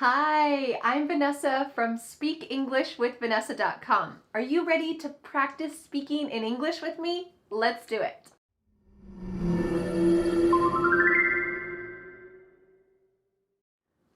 Hi, I'm Vanessa from SpeakEnglishWithVanessa.com. Are you ready to practice speaking in English with me? Let's do it.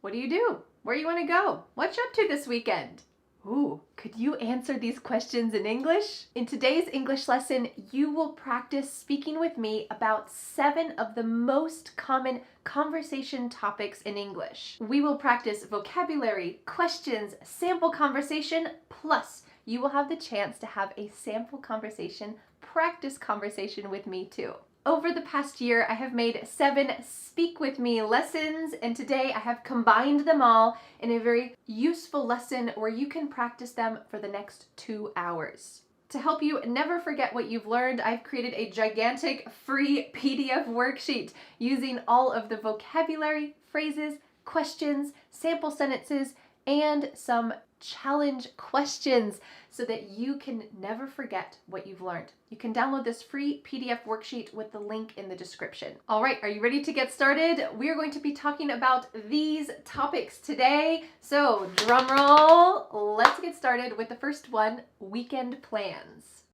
What do you do? Where you want to go? What you up to this weekend? Ooh, could you answer these questions in English? In today's English lesson, you will practice speaking with me about 7 of the most common conversation topics in English. We will practice vocabulary, questions, sample conversation, plus you will have the chance to have a sample conversation, practice conversation with me too. Over the past year, I have made 7 Speak With Me lessons, and today I have combined them all in a very useful lesson where you can practice them for the next 2 hours. To help you never forget what you've learned, I've created a gigantic free PDF worksheet using all of the vocabulary, phrases, questions, sample sentences, and some challenge questions so that you can never forget what you've learned. You can download this free PDF worksheet with the link in the description. All right, are you ready to get started? We're going to be talking about these topics today. So drum roll, let's get started with the first one, weekend plans.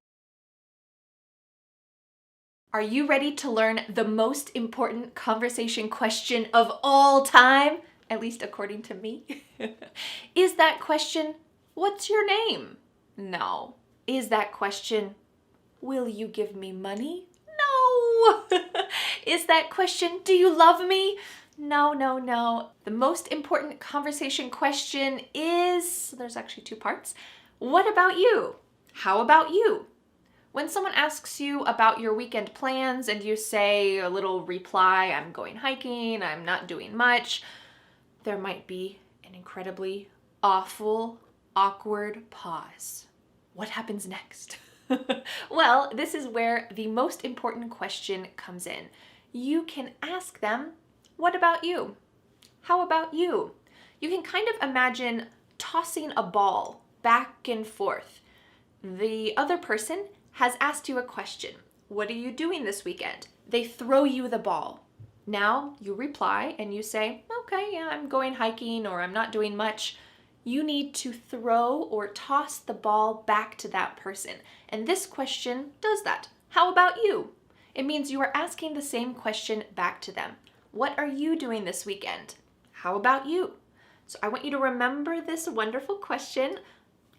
Are you ready to learn the most important conversation question of all time? At least according to me. Is that question, what's your name? No. Is that question, will you give me money? No. Is that question, do you love me? No, no, no. The most important conversation question is, there's actually 2 parts. What about you? How about you? When someone asks you about your weekend plans and you say a little reply, I'm going hiking, I'm not doing much, there might be an incredibly awful, awkward pause. What happens next? Well, this is where the most important question comes in. You can ask them, what about you? How about you? You can kind of imagine tossing a ball back and forth. The other person has asked you a question. What are you doing this weekend? They throw you the ball. Now you reply and you say, okay, yeah, I'm going hiking or I'm not doing much. You need to throw or toss the ball back to that person. And this question does that. How about you? It means you are asking the same question back to them. What are you doing this weekend? How about you? So I want you to remember this wonderful question.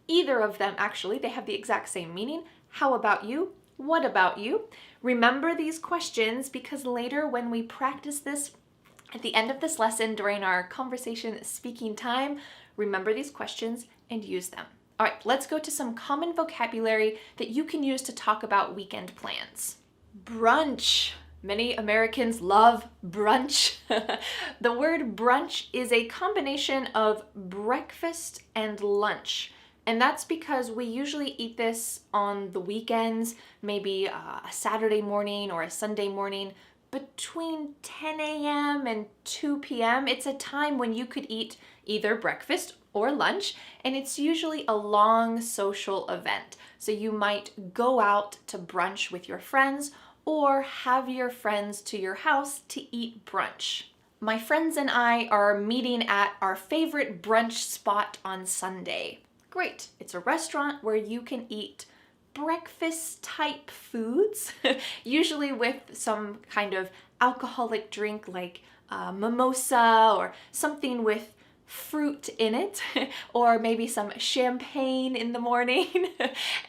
Either of them, actually, they have the exact same meaning. How about you? What about you? Remember these questions because later when we practice this at the end of this lesson during our conversation speaking time, remember these questions and use them. All right, let's go to some common vocabulary that you can use to talk about weekend plans. Brunch. Many Americans love brunch. The word brunch is a combination of breakfast and lunch. And that's because we usually eat this on the weekends, maybe a Saturday morning or a Sunday morning, between 10 a.m. and 2 p.m. It's a time when you could eat either breakfast or lunch, and it's usually a long social event. So you might go out to brunch with your friends or have your friends to your house to eat brunch. My friends and I are meeting at our favorite brunch spot on Sunday. Great. It's a restaurant where you can eat breakfast type foods, usually with some kind of alcoholic drink like mimosa or something with fruit in it, or maybe some champagne in the morning,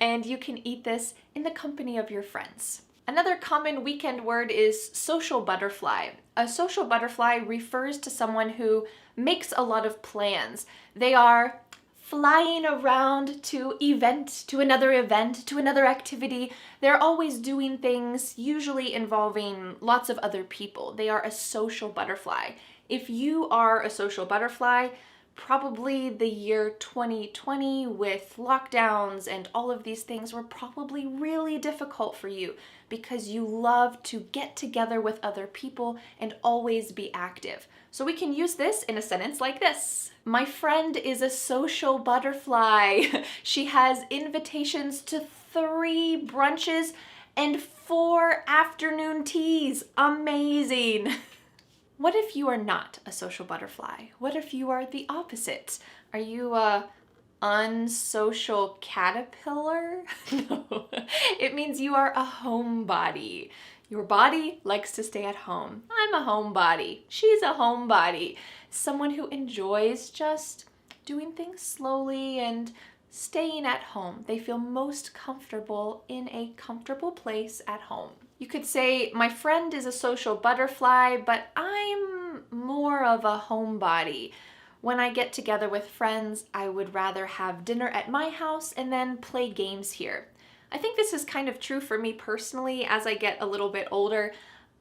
and you can eat this in the company of your friends. Another common weekend word is social butterfly. A social butterfly refers to someone who makes a lot of plans. They are flying around to another event, to another activity. They're always doing things, usually involving lots of other people. They are a social butterfly. If you are a social butterfly, probably the year 2020 with lockdowns and all of these things were probably really difficult for you because you love to get together with other people and always be active. So we can use this in a sentence like this. My friend is a social butterfly. She has invitations to 3 brunches and 4 afternoon teas. Amazing. What if you are not a social butterfly? What if you are the opposite? Are you a unsocial caterpillar? No, it means you are a homebody. Your body likes to stay at home. I'm a homebody. She's a homebody. Someone who enjoys just doing things slowly and staying at home. They feel most comfortable in a comfortable place at home. You could say, my friend is a social butterfly, but I'm more of a homebody. When I get together with friends, I would rather have dinner at my house and then play games here. I think this is kind of true for me personally. As I get a little bit older,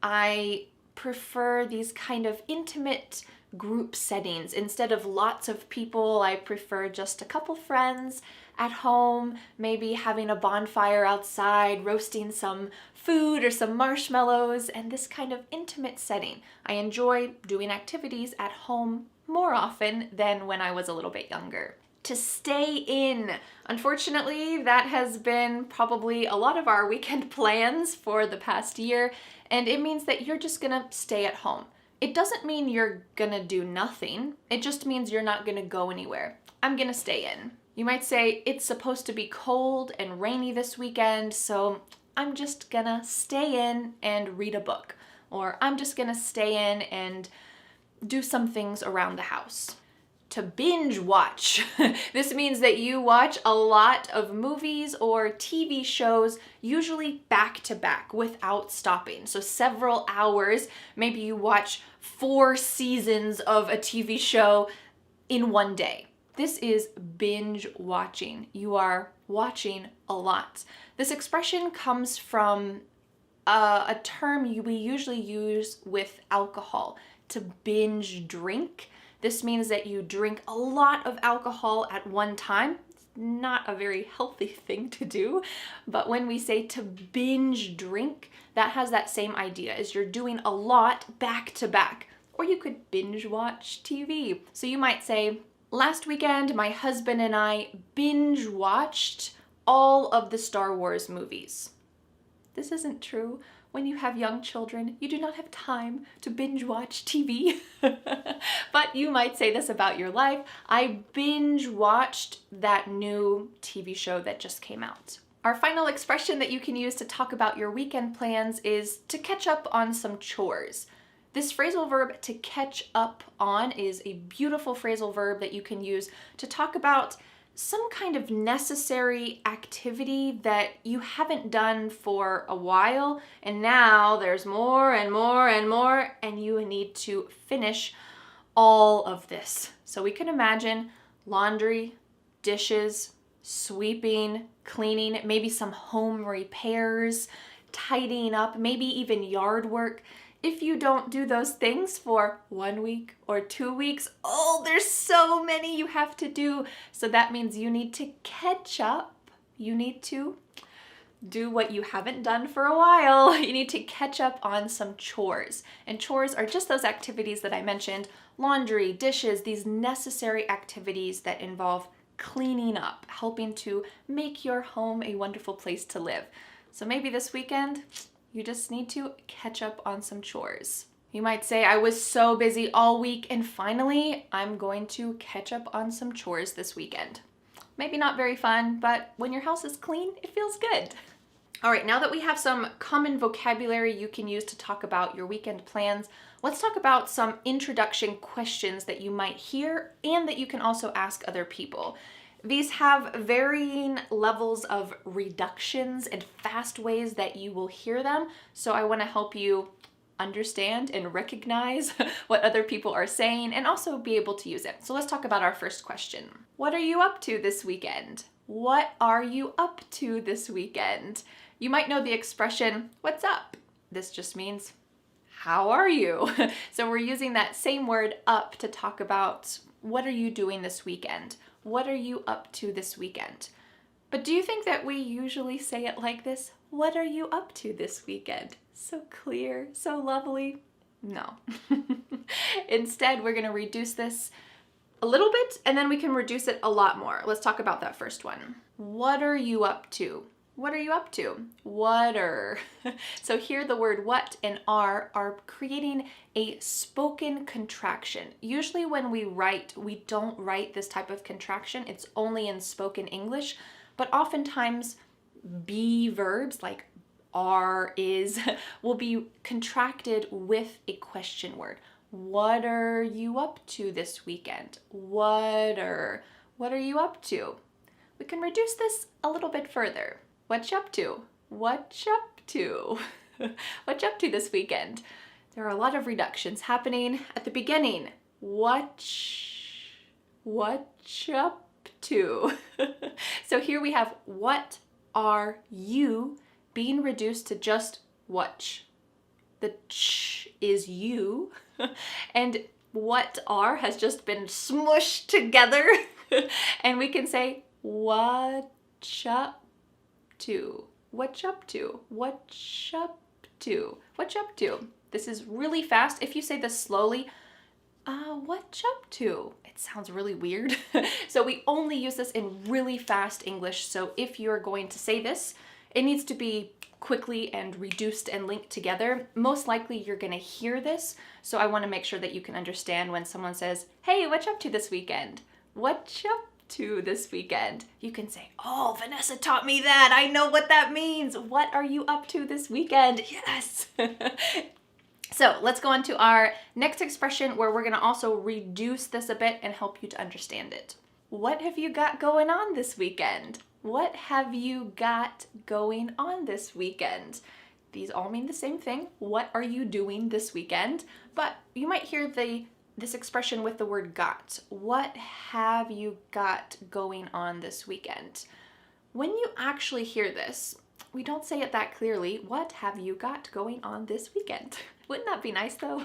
I prefer these kind of intimate group settings. Instead of lots of people, I prefer just a couple friends at home, maybe having a bonfire outside, roasting some food or some marshmallows, and this kind of intimate setting. I enjoy doing activities at home more often than when I was a little bit younger. To stay in. Unfortunately, that has been probably a lot of our weekend plans for the past year, and it means that you're just gonna stay at home. It doesn't mean you're gonna do nothing. It just means you're not gonna go anywhere. I'm gonna stay in. You might say, it's supposed to be cold and rainy this weekend, so I'm just gonna stay in and read a book. Or I'm just gonna stay in and do some things around the house. To binge watch. This means that you watch a lot of movies or TV shows, usually back to back without stopping. So several hours, maybe you watch 4 seasons of a TV show in one day. This is binge watching. You are watching a lot. This expression comes from a term we usually use with alcohol, to binge drink. This means that you drink a lot of alcohol at one time. It's not a very healthy thing to do, but when we say to binge drink, that has that same idea, is you're doing a lot back to back. Or you could binge watch TV. So you might say, last weekend, my husband and I binge watched all of the Star Wars movies. This isn't true. When you have young children, you do not have time to binge watch TV. But you might say this about your life. I binge watched that new TV show that just came out. Our final expression that you can use to talk about your weekend plans is to catch up on some chores. This phrasal verb, to catch up on, is a beautiful phrasal verb that you can use to talk about some kind of necessary activity that you haven't done for a while, and now there's more and more and more, and you need to finish all of this. So we can imagine laundry, dishes, sweeping, cleaning, maybe some home repairs, tidying up, maybe even yard work. If you don't do those things for 1 week or 2 weeks, oh, there's so many you have to do. So that means you need to catch up. You need to do what you haven't done for a while. You need to catch up on some chores. And chores are just those activities that I mentioned: laundry, dishes, these necessary activities that involve cleaning up, helping to make your home a wonderful place to live. So maybe this weekend, you just need to catch up on some chores. You might say, I was so busy all week and finally I'm going to catch up on some chores this weekend. Maybe not very fun, but when your house is clean, it feels good. All right, now that we have some common vocabulary you can use to talk about your weekend plans, let's talk about some introduction questions that you might hear and that you can also ask other people. These have varying levels of reductions and fast ways that you will hear them, so I want to help you understand and recognize what other people are saying and also be able to use it. So let's talk about our first question. What are you up to this weekend? What are you up to this weekend? You might know the expression, what's up? This just means, how are you? So we're using that same word up to talk about what are you doing this weekend? What are you up to this weekend? But do you think that we usually say it like this? What are you up to this weekend? So clear, so lovely. No. Instead, we're going to reduce this a little bit and then we can reduce it a lot more. Let's talk about that first one. What are you up to? What are you up to? Water. So here the word what and are creating a spoken contraction. Usually when we write, we don't write this type of contraction. It's only in spoken English, but oftentimes be verbs like are, is, will be contracted with a question word. What are you up to this weekend? What are you up to? We can reduce this a little bit further. What you up to? What you up to? What you up to this weekend? There are a lot of reductions happening at the beginning. What you up to? So here we have what are you being reduced to just what. The ch is you, and what are has just been smushed together, and we can say what up to. What you up to? What you up to? What you up to? This is really fast. If you say this slowly, what you up to? It sounds really weird. So we only use this in really fast English. So if you're going to say this, it needs to be quickly and reduced and linked together. Most likely you're gonna hear this. So I wanna make sure that you can understand when someone says, hey, what you up to this weekend? What you up to this weekend? You can say, oh, Vanessa taught me that. I know what that means. What are you up to this weekend? Yes. So let's go on to our next expression where we're gonna also reduce this a bit and help you to understand it. What have you got going on this weekend? What have you got going on this weekend? These all mean the same thing. What are you doing this weekend? But you might hear this expression with the word got. What have you got going on this weekend? When you actually hear this, we don't say it that clearly. What have you got going on this weekend? Wouldn't that be nice though?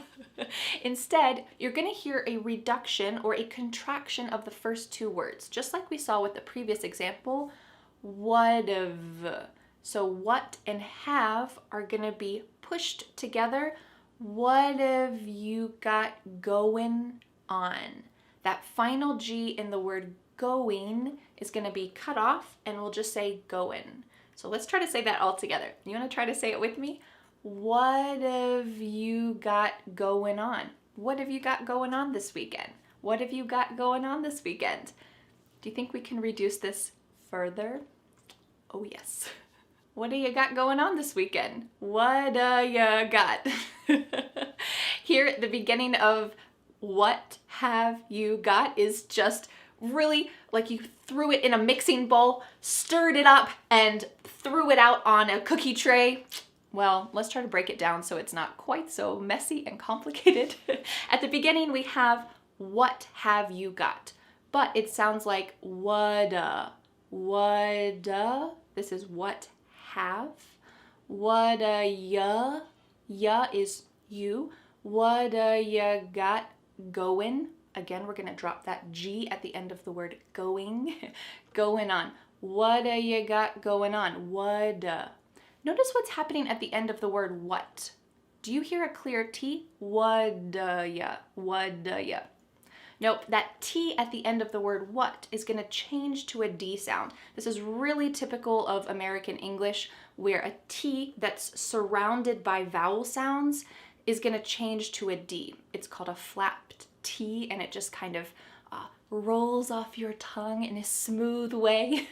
Instead, you're gonna hear a reduction or a contraction of the first two words, just like we saw with the previous example, what've. So what and have are gonna be pushed together. What have you got going on? That final G in the word going is gonna be cut off and we'll just say going. So let's try to say that all together. You wanna try to say it with me? What have you got going on? What have you got going on this weekend? What have you got going on this weekend? Do you think we can reduce this further? Oh yes. What do you got going on this weekend? What you got? Here at the beginning of what have you got is just really like you threw it in a mixing bowl, stirred it up, and threw it out on a cookie tray. Well, let's try to break it down so it's not quite so messy and complicated. At the beginning, we have what have you got? But it sounds like whadda. This is what have. Whadda ya. Ya is you. Whadda ya got going? Again, we're gonna drop that G at the end of the word going. Going on. Whadda ya got going on? Whadda. Notice what's happening at the end of the word what. Do you hear a clear T? Whadda ya. Whadda ya. Nope, that T at the end of the word what is going to change to a D sound. This is really typical of American English, where a T that's surrounded by vowel sounds is going to change to a D. It's called a flapped T, and it just kind of rolls off your tongue in a smooth way.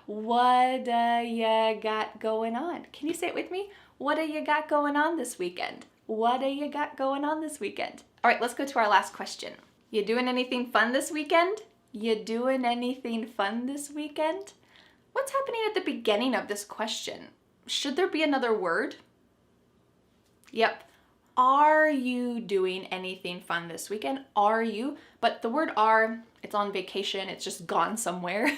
What you got going on? Can you say it with me? What do you got going on this weekend? What do you got going on this weekend? All right, let's go to our last question. You doing anything fun this weekend? You doing anything fun this weekend? What's happening at the beginning of this question? Should there be another word? Yep. Are you doing anything fun this weekend? Are you? But the word are, it's on vacation, it's just gone somewhere.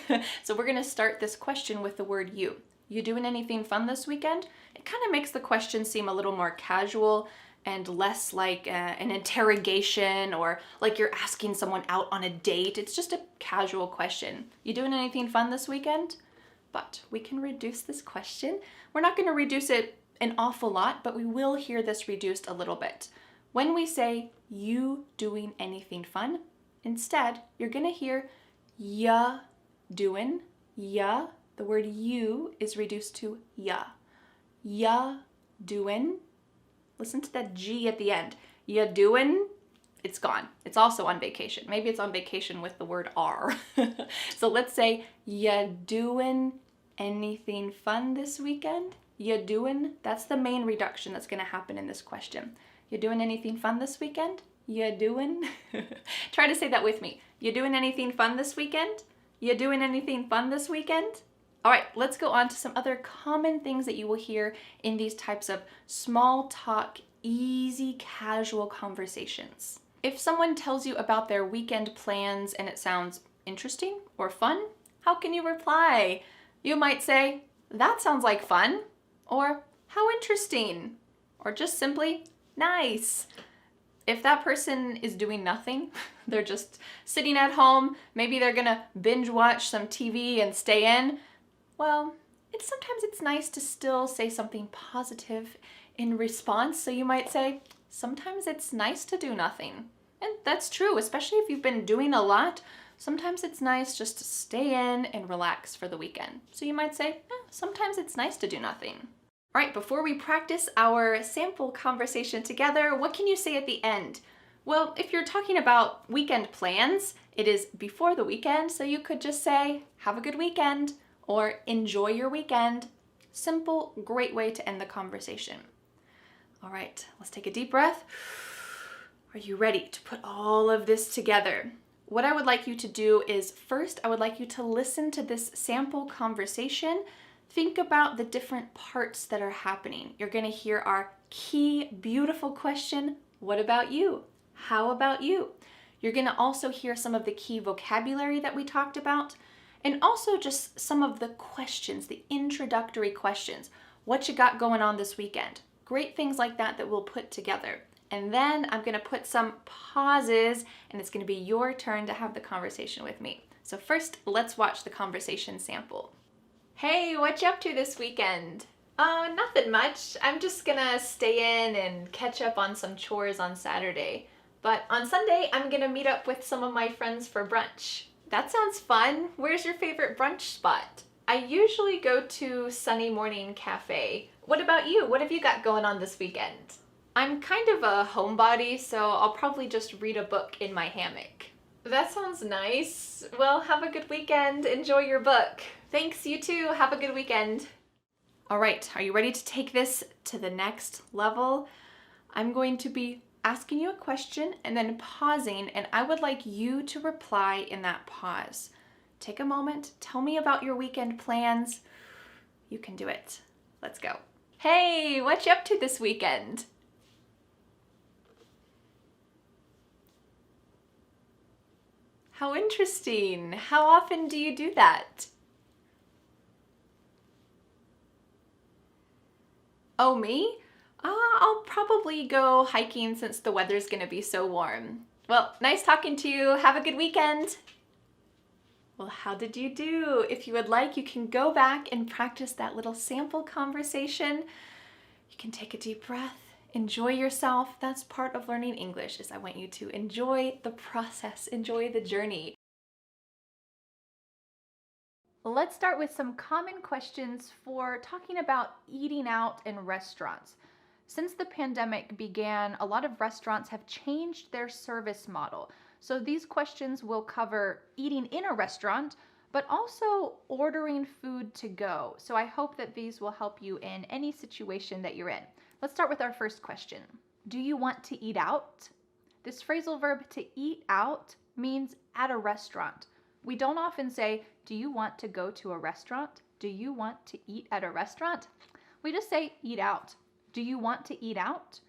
So we're gonna start this question with the word you. You doing anything fun this weekend? It kind of makes the question seem a little more casual and less like an interrogation or like you're asking someone out on a date. It's just a casual question. You doing anything fun this weekend? But we can reduce this question. We're not gonna reduce it an awful lot, but we will hear this reduced a little bit. When we say you doing anything fun, instead, you're gonna hear ya doing, ya The word you is reduced to ya. Ya doin'. Listen to that G at the end. Ya doin', it's gone. It's also on vacation. Maybe it's on vacation with the word are. So let's say, ya doin' anything fun this weekend? Ya doin', that's the main reduction that's gonna happen in this question. You doing anything fun this weekend? You doing? Try to say that with me. You doing anything fun this weekend? You doing anything fun this weekend? All right, let's go on to some other common things that you will hear in these types of small talk, easy, casual conversations. If someone tells you about their weekend plans and it sounds interesting or fun, how can you reply? You might say, that sounds like fun, or how interesting, or just simply, nice. If that person is doing nothing, they're just sitting at home, maybe they're gonna binge watch some TV and stay in, well, sometimes it's nice to still say something positive in response. So you might say, sometimes it's nice to do nothing. And that's true, especially if you've been doing a lot. Sometimes it's nice just to stay in and relax for the weekend. So you might say, sometimes it's nice to do nothing. All right, before we practice our sample conversation together, what can you say at the end? Well, if you're talking about weekend plans, it is before the weekend, so you could just say, have a good weekend, or enjoy your weekend. Simple, great way to end the conversation. All right, let's take a deep breath. Are you ready to put all of this together? What I would like you to do is first, I would like you to listen to this sample conversation. Think about the different parts that are happening. You're going to hear our key, beautiful question, what about you? How about you? You're going to also hear some of the key vocabulary that we talked about, and also just some of the questions, the introductory questions. What you got going on this weekend? Great things like that that we'll put together. And then I'm going to put some pauses, and it's going to be your turn to have the conversation with me. So first, let's watch the conversation sample. Hey, what you up to this weekend? Oh, nothing much. I'm just gonna stay in and catch up on some chores on Saturday. But on Sunday, I'm gonna meet up with some of my friends for brunch. That sounds fun. Where's your favorite brunch spot? I usually go to Sunny Morning Cafe. What about you? What have you got going on this weekend? I'm kind of a homebody, so I'll probably just read a book in my hammock. That sounds nice. Well, have a good weekend. Enjoy your book. Thanks, you too. Have a good weekend. All right, are you ready to take this to the next level? I'm going to be asking you a question and then pausing, and I would like you to reply in that pause. Take a moment, tell me about your weekend plans. You can do it. Let's go. Hey, what you up to this weekend? How interesting. How often do you do that? Oh, me? I'll probably go hiking since the weather's gonna be so warm. Well, nice talking to you. Have a good weekend. Well, how did you do? If you would like, you can go back and practice that little sample conversation. You can take a deep breath, enjoy yourself. That's part of learning English, is I want you to enjoy the process, enjoy the journey. Let's start with some common questions for talking about eating out in restaurants. Since the pandemic began, a lot of restaurants have changed their service model. So these questions will cover eating in a restaurant, but also ordering food to go. So I hope that these will help you in any situation that you're in. Let's start with our first question. Do you want to eat out? This phrasal verb to eat out means at a restaurant. We don't often say, do you want to go to a restaurant? Do you want to eat at a restaurant? We just say eat out. Do you want to eat out?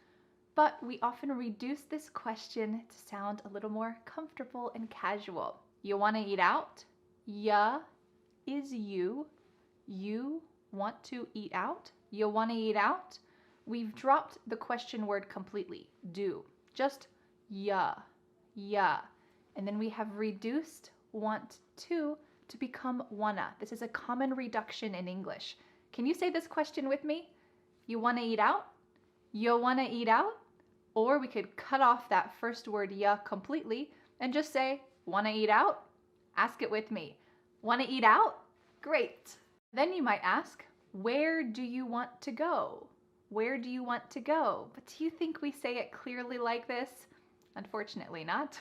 But we often reduce this question to sound a little more comfortable and casual. You want to eat out? Ya is you. You want to eat out? You want to eat out? We've dropped the question word completely. Do. Just ya. Ya. And then we have reduced want to become wanna. This is a common reduction in English. Can you say this question with me? You wanna eat out? You wanna eat out? Or we could cut off that first word ya completely and just say, wanna eat out? Ask it with me. Wanna eat out? Great. Then you might ask, where do you want to go? Where do you want to go? But do you think we say it clearly like this? Unfortunately not.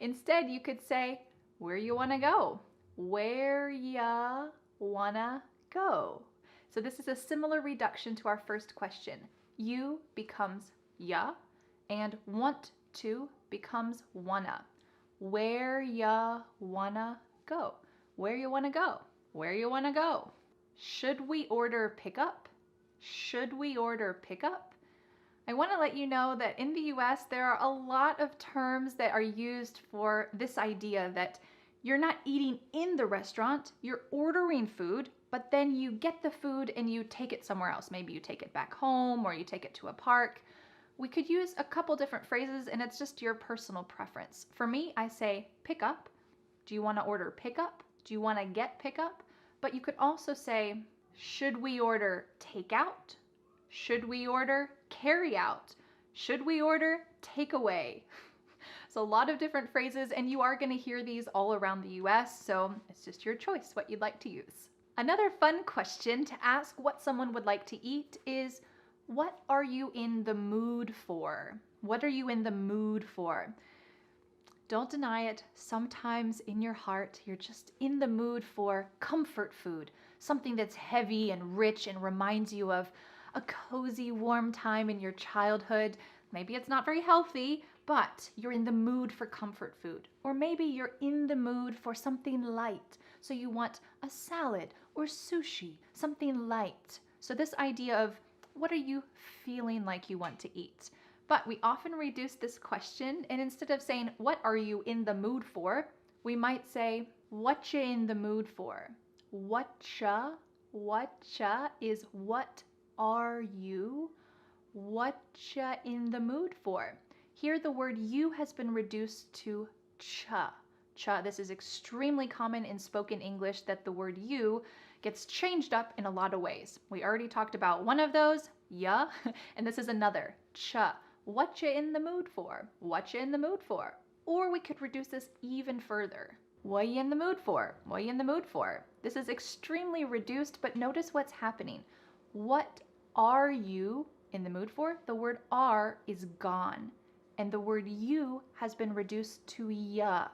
Instead, you could say, where you want to go? Where ya wanna go? So this is a similar reduction to our first question. You becomes ya, and want to becomes wanna. Where ya wanna go? Where you wanna go? Where you wanna go? Should we order pickup? Should we order pickup? I want to let you know that in the US, there are a lot of terms that are used for this idea that you're not eating in the restaurant, you're ordering food, but then you get the food and you take it somewhere else. Maybe you take it back home or you take it to a park. We could use a couple different phrases and it's just your personal preference. For me, I say pick up. Do you want to order pickup? Do you want to get pickup? But you could also say, should we order takeout? Should we order carry out? Should we order takeaway? So a lot of different phrases, and you are going to hear these all around the US, so it's just your choice what you'd like to use. Another fun question to ask what someone would like to eat is, what are you in the mood for? What are you in the mood for? Don't deny it. Sometimes in your heart, you're just in the mood for comfort food, something that's heavy and rich and reminds you of a cozy, warm time in your childhood. Maybe it's not very healthy, but you're in the mood for comfort food. Or maybe you're in the mood for something light. So you want a salad or sushi, something light. So this idea of what are you feeling like you want to eat? But we often reduce this question, and instead of saying, what are you in the mood for? We might say, what you in the mood for? Whatcha is what are you? Whatcha in the mood for? Here the word you has been reduced to cha. Cha. This is extremely common in spoken English that the word you gets changed up in a lot of ways. We already talked about one of those, ya, and this is another, cha. What you in the mood for? What you in the mood for? Or we could reduce this even further. What you in the mood for? What you in the mood for? This is extremely reduced, but notice what's happening. What are you in the mood for? The word are is gone, and the word you has been reduced to ya.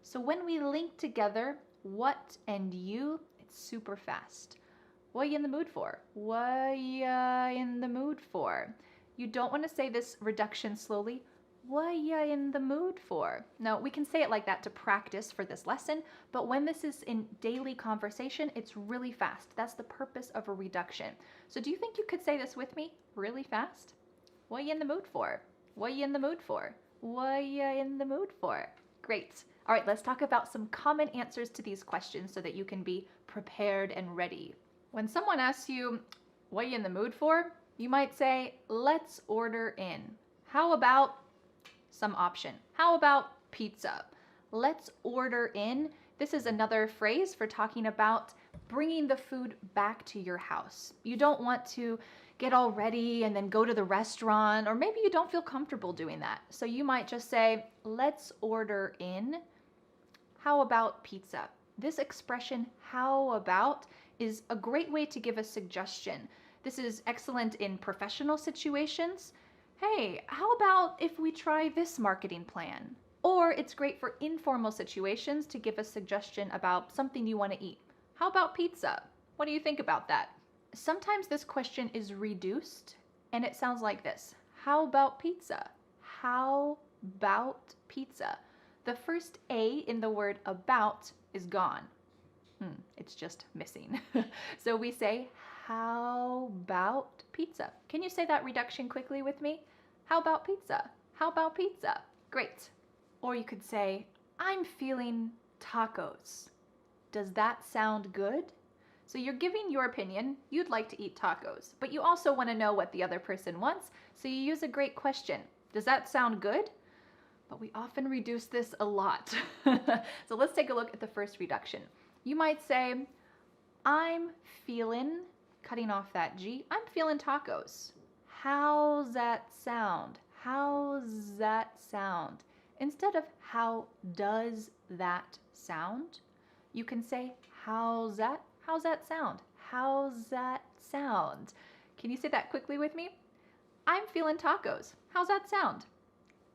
So when we link together what and you, it's super fast. What you in the mood for? What you in the mood for? You don't want to say this reduction slowly. What you in the mood for? Now, we can say it like that to practice for this lesson, but when this is in daily conversation, it's really fast. That's the purpose of a reduction. So do you think you could say this with me really fast? What you in the mood for? What you in the mood for? What you in the mood for? Great. All right, let's talk about some common answers to these questions so that you can be prepared and ready. When someone asks you, what you in the mood for? You might say, let's order in. How about some option? How about pizza? Let's order in. This is another phrase for talking about bringing the food back to your house. You don't want to get all ready and then go to the restaurant, or maybe you don't feel comfortable doing that. So you might just say, let's order in. How about pizza? This expression, how about, is a great way to give a suggestion. This is excellent in professional situations. Hey, how about if we try this marketing plan? Or it's great for informal situations to give a suggestion about something you want to eat. How about pizza? What do you think about that? Sometimes this question is reduced and it sounds like this. How about pizza? How about pizza? The first A in the word about is gone. It's just missing. So we say, how about pizza? Can you say that reduction quickly with me? How about pizza? How about pizza? Great. Or you could say, I'm feeling tacos. Does that sound good? So you're giving your opinion. You'd like to eat tacos, but you also want to know what the other person wants. So you use a great question. Does that sound good? But we often reduce this a lot. So let's take a look at the first reduction. You might say, I'm feeling, cutting off that G, I'm feeling tacos. How's that sound? How's that sound? Instead of how does that sound, you can say, how's that? How's that sound? How's that sound? Can you say that quickly with me? I'm feeling tacos. How's that sound?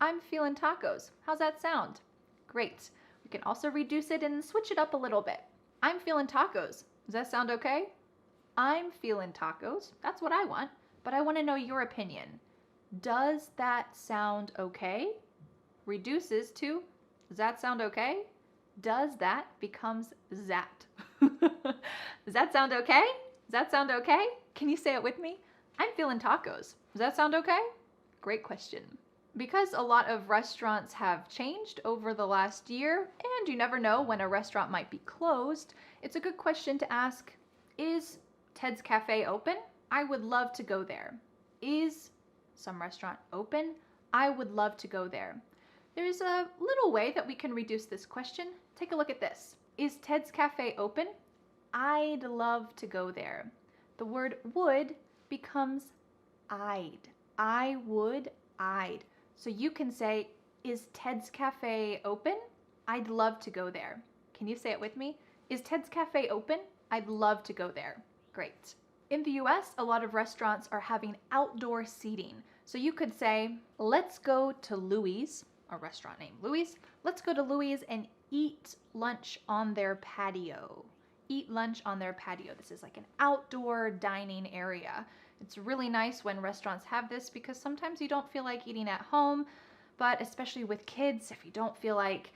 I'm feeling tacos. How's that sound? Great. We can also reduce it and switch it up a little bit. I'm feeling tacos. Does that sound okay? I'm feeling tacos. That's what I want, but I want to know your opinion. Does that sound okay? Reduces to, does that sound okay? Does that becomes zat. Does that sound okay? Does that sound okay? Can you say it with me? I'm feeling tacos. Does that sound okay? Great question. Because a lot of restaurants have changed over the last year, and you never know when a restaurant might be closed, it's a good question to ask, is Ted's Cafe open? I would love to go there. Is some restaurant open? I would love to go there. There's a little way that we can reduce this question. Take a look at this. Is Ted's Cafe open? I'd love to go there. The word would becomes I'd. I would, I'd. So you can say, is Ted's Cafe open? I'd love to go there. Can you say it with me? Is Ted's Cafe open? I'd love to go there. Great. In the US, a lot of restaurants are having outdoor seating. So you could say, let's go to Louis, a restaurant named Louis. Let's go to Louis and eat lunch on their patio. Eat lunch on their patio. This is like an outdoor dining area. It's really nice when restaurants have this because sometimes you don't feel like eating at home, but especially with kids, if you don't feel like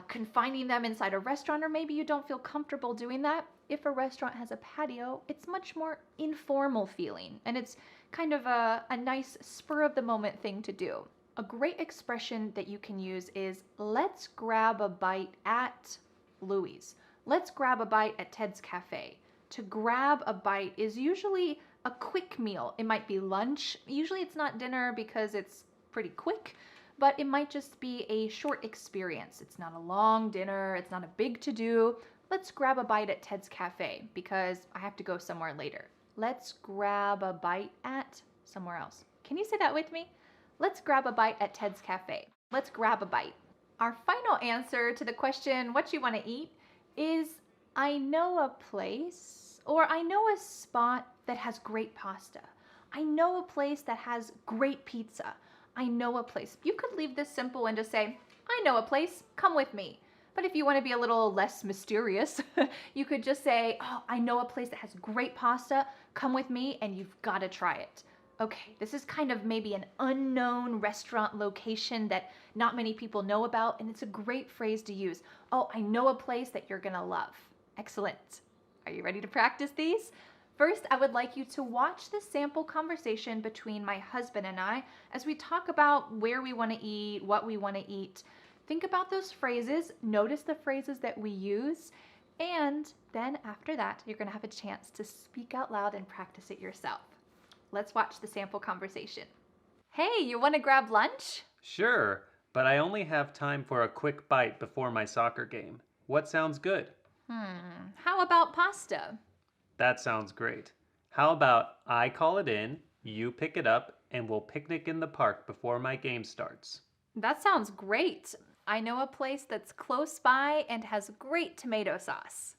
confining them inside a restaurant, or maybe you don't feel comfortable doing that, if a restaurant has a patio, it's much more informal feeling, and it's kind of a nice spur of the moment thing to do. A great expression that you can use is, let's grab a bite at Louis. Let's grab a bite at Ted's Cafe. To grab a bite is usually a quick meal. It might be lunch. Usually it's not dinner because it's pretty quick, but it might just be a short experience. It's not a long dinner. It's not a big to-do. Let's grab a bite at Ted's Cafe because I have to go somewhere later. Let's grab a bite at somewhere else. Can you say that with me? Let's grab a bite at Ted's Cafe. Let's grab a bite. Our final answer to the question, what you want to eat, is I know a place, or I know a spot that has great pasta. I know a place that has great pizza. I know a place. You could leave this simple and just say, I know a place, come with me. But if you want to be a little less mysterious, you could just say, oh, I know a place that has great pasta, come with me, and you've got to try it. Okay, this is kind of maybe an unknown restaurant location that not many people know about, and it's a great phrase to use. Oh, I know a place that you're gonna love. Excellent. Are you ready to practice these? First, I would like you to watch the sample conversation between my husband and I as we talk about where we want to eat, what we want to eat. Think about those phrases, notice the phrases that we use, and then after that, you're going to have a chance to speak out loud and practice it yourself. Let's watch the sample conversation. Hey, you want to grab lunch? Sure, but I only have time for a quick bite before my soccer game. What sounds good? How about pasta? That sounds great. How about I call it in, you pick it up, and we'll picnic in the park before my game starts? That sounds great. I know a place that's close by and has great tomato sauce.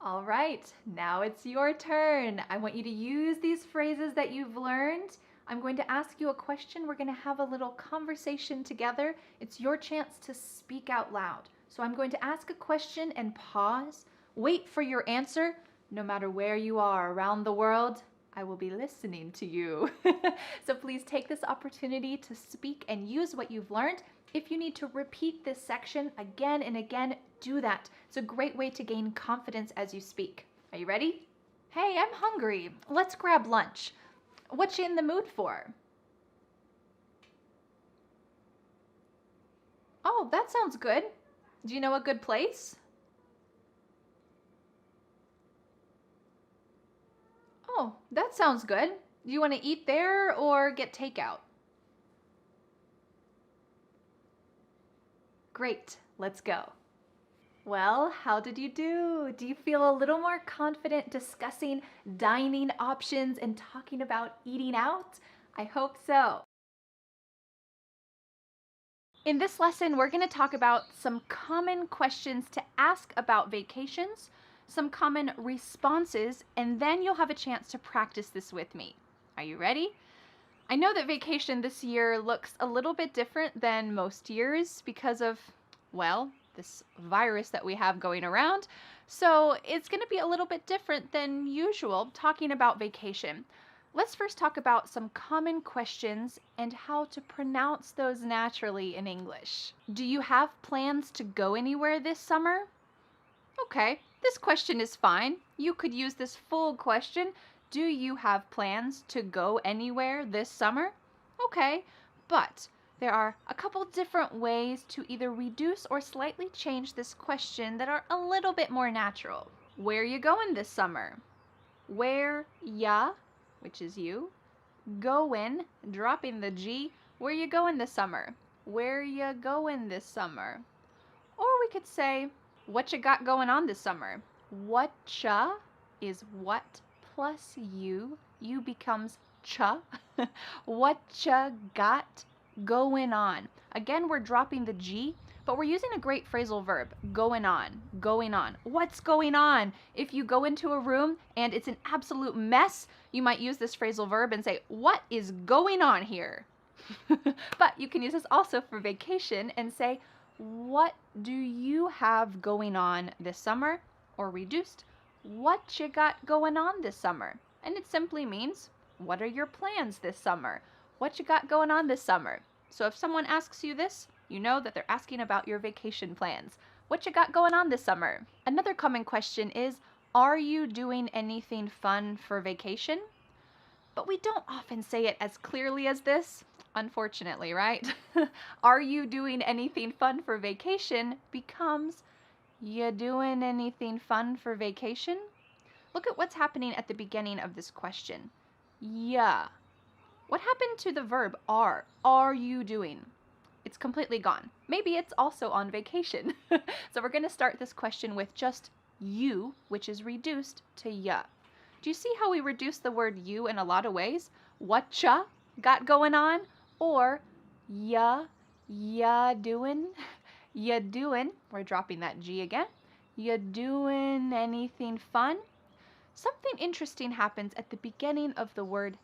All right, now it's your turn. I want you to use these phrases that you've learned. I'm going to ask you a question. We're going to have a little conversation together. It's your chance to speak out loud. So I'm going to ask a question and pause. Wait for your answer. No matter where you are around the world, I will be listening to you. So please take this opportunity to speak and use what you've learned. If you need to repeat this section again and again, do that. It's a great way to gain confidence as you speak. Are you ready? Hey, I'm hungry. Let's grab lunch. What you in the mood for? Oh, that sounds good. Do you know a good place? Oh, that sounds good. Do you want to eat there or get takeout? Great, let's go. Well, how did you do? Do you feel a little more confident discussing dining options and talking about eating out? I hope so. In this lesson, we're going to talk about some common questions to ask about vacations. some common responses, and then you'll have a chance to practice this with me. Are you ready? I know that vacation this year looks a little bit different than most years because of, well, this virus that we have going around. So it's going to be a little bit different than usual talking about vacation. Let's first talk about some common questions and how to pronounce those naturally in English. Do you have plans to go anywhere this summer? Okay, this question is fine. You could use this full question. Do you have plans to go anywhere this summer? Okay, but there are a couple different ways to either reduce or slightly change this question that are a little bit more natural. Where you going this summer? Where ya, which is you, goin', dropping the G, where you going this summer? Where you going this summer? Or we could say, what you got going on this summer? Whatcha is what plus you becomes cha. Whatcha got going on? Again, we're dropping the G, but we're using a great phrasal verb, going on, going on. What's going on? If you go into a room and it's an absolute mess, you might use this phrasal verb and say, what is going on here? But you can use this also for vacation and say, what do you have going on this summer? Or reduced, what you got going on this summer? And it simply means, what are your plans this summer? What you got going on this summer? So if someone asks you this, you know that they're asking about your vacation plans. What you got going on this summer? Another common question is, are you doing anything fun for vacation? But we don't often say it as clearly as this, unfortunately, right? Are you doing anything fun for vacation becomes, you doing anything fun for vacation? Look at what's happening at the beginning of this question. Yeah. What happened to the verb are? Are you doing? It's completely gone. Maybe it's also on vacation. So we're going to start this question with just you, which is reduced to ya. Do you see how we reduce the word you in a lot of ways? Whatcha got going on? Or ya doing? Ya doing, we're dropping that G again. Ya doing anything fun? Something interesting happens at the beginning of the word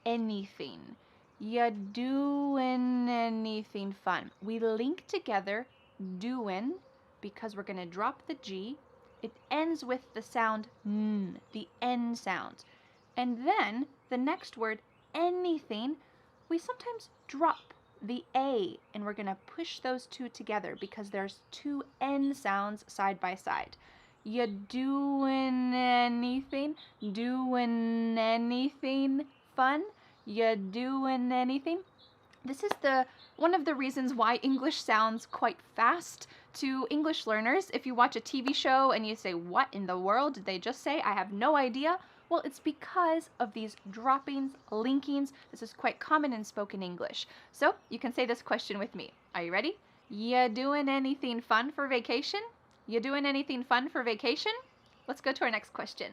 anything. Ya doing anything fun? We link together doing because we're going to drop the G. It ends with the sound n, the N sound. And then the next word, anything, we sometimes drop the A, and we're going to push those two together because there's two N sounds side by side. You doing anything fun? You doing anything? This is one of the reasons why English sounds quite fast to English learners. If you watch a TV show and you say, what in the world did they just say? I have no idea. Well, it's because of these droppings, linkings. This is quite common in spoken English. So you can say this question with me. Are you ready? You doing anything fun for vacation? You doing anything fun for vacation? Let's go to our next question.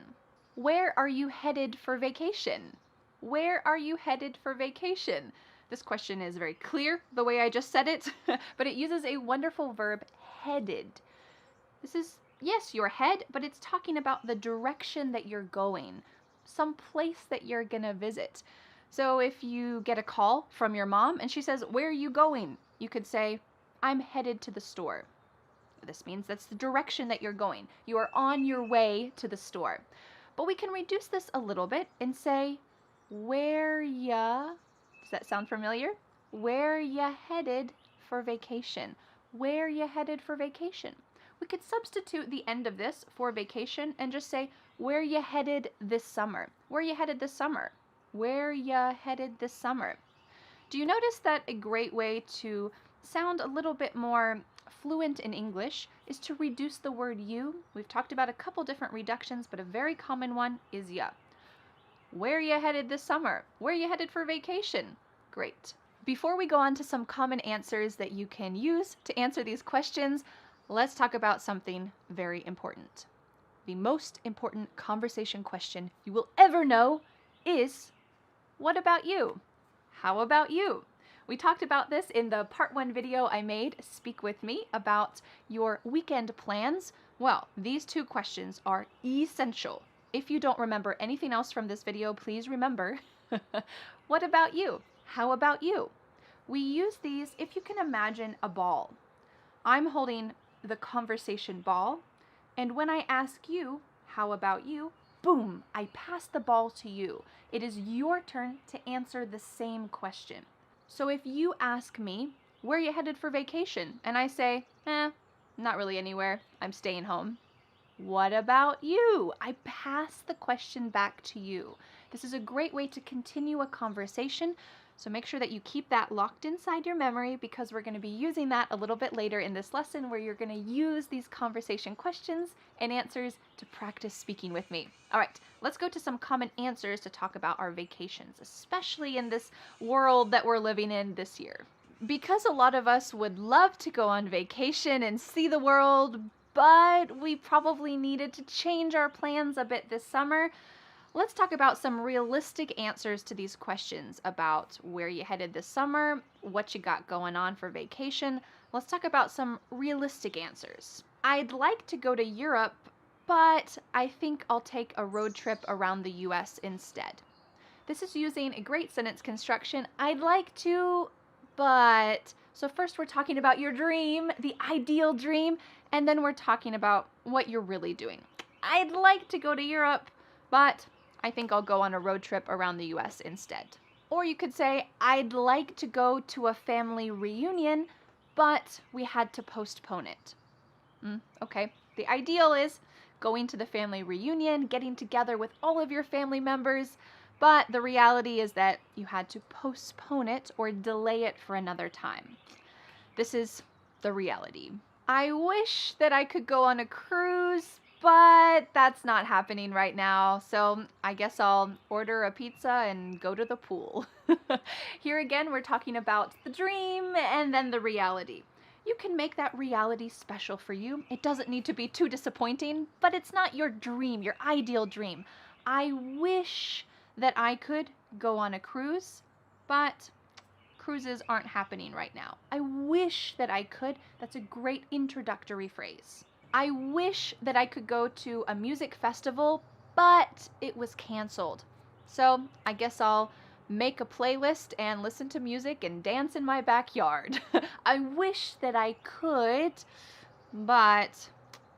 Where are you headed for vacation? Where are you headed for vacation? This question is very clear the way I just said it, but it uses a wonderful verb, headed. This is, yes, your head, but it's talking about the direction that you're going, some place that you're gonna visit. So if you get a call from your mom and she says, where are you going? You could say, I'm headed to the store. This means that's the direction that you're going. You are on your way to the store. But we can reduce this a little bit and say, where ya, does that sound familiar? Where ya headed for vacation? Where ya headed for vacation? We could substitute the end of this for vacation and just say, where ya headed this summer? Where ya headed this summer? Where ya headed this summer? Do you notice that a great way to sound a little bit more fluent in English is to reduce the word you? We've talked about a couple different reductions, but a very common one is ya. Where you headed this summer? Where you headed for vacation? Great. Before we go on to some common answers that you can use to answer these questions, let's talk about something very important. The most important conversation question you will ever know is, what about you? How about you? We talked about this in the part 1 video I made, Speak With Me, about your weekend plans. Well, these two questions are essential. If you don't remember anything else from this video, please remember. What about you? How about you? We use these if you can imagine a ball. I'm holding the conversation ball, and when I ask you, how about you? Boom, I pass the ball to you. It is your turn to answer the same question. So if you ask me, where are you headed for vacation? And I say, not really anywhere. I'm staying home. What about you? I pass the question back to you. This is a great way to continue a conversation, so make sure that you keep that locked inside your memory because we're going to be using that a little bit later in this lesson where you're going to use these conversation questions and answers to practice speaking with me. All right, let's go to some common answers to talk about our vacations, especially in this world that we're living in this year. Because a lot of us would love to go on vacation and see the world, but we probably needed to change our plans a bit this summer, let's talk about some realistic answers to these questions about where you headed this summer, what you got going on for vacation. Let's talk about some realistic answers. I'd like to go to Europe, but I think I'll take a road trip around the US instead. This is using a great sentence construction. I'd like to, but. So first we're talking about your dream, the ideal dream, and then we're talking about what you're really doing. I'd like to go to Europe, but I think I'll go on a road trip around the US instead. Or you could say, I'd like to go to a family reunion, but we had to postpone it. Okay, the ideal is going to the family reunion, getting together with all of your family members, but the reality is that you had to postpone it or delay it for another time. This is the reality. I wish that I could go on a cruise, but that's not happening right now, so I guess I'll order a pizza and go to the pool. Here again, we're talking about the dream and then the reality. You can make that reality special for you. It doesn't need to be too disappointing, but it's not your dream, your ideal dream. I wish that I could go on a cruise, but cruises aren't happening right now. I wish that I could. That's a great introductory phrase. I wish that I could go to a music festival, but it was canceled. So I guess I'll make a playlist and listen to music and dance in my backyard. I wish that I could, but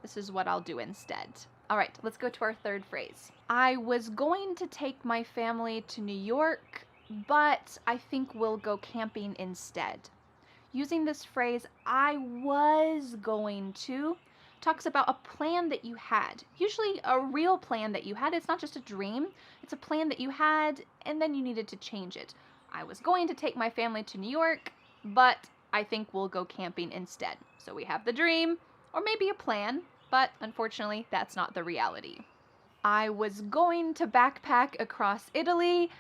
this is what I'll do instead. All right, let's go to our third phrase. I was going to take my family to New York, but I think we'll go camping instead. Using this phrase, I was going to, talks about a plan that you had. Usually a real plan that you had. It's not just a dream. It's a plan that you had and then you needed to change it. I was going to take my family to New York, but I think we'll go camping instead. So we have the dream or maybe a plan, but unfortunately that's not the reality. I was going to backpack across Italy,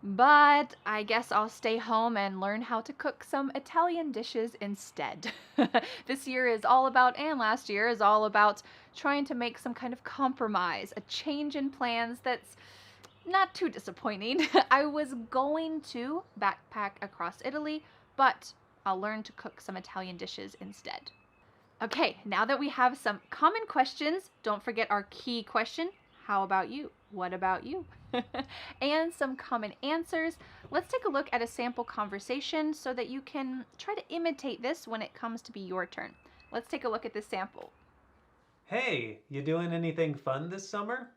but I guess I'll stay home and learn how to cook some Italian dishes instead. This year is all about, and last year is all about, trying to make some kind of compromise, a change in plans that's not too disappointing. I was going to backpack across Italy, but I'll learn to cook some Italian dishes instead. Okay, now that we have some common questions, don't forget our key question. How about you? What about you? And some common answers. Let's take a look at a sample conversation so that you can try to imitate this when it comes to be your turn. Let's take a look at this sample. Hey, you doing anything fun this summer?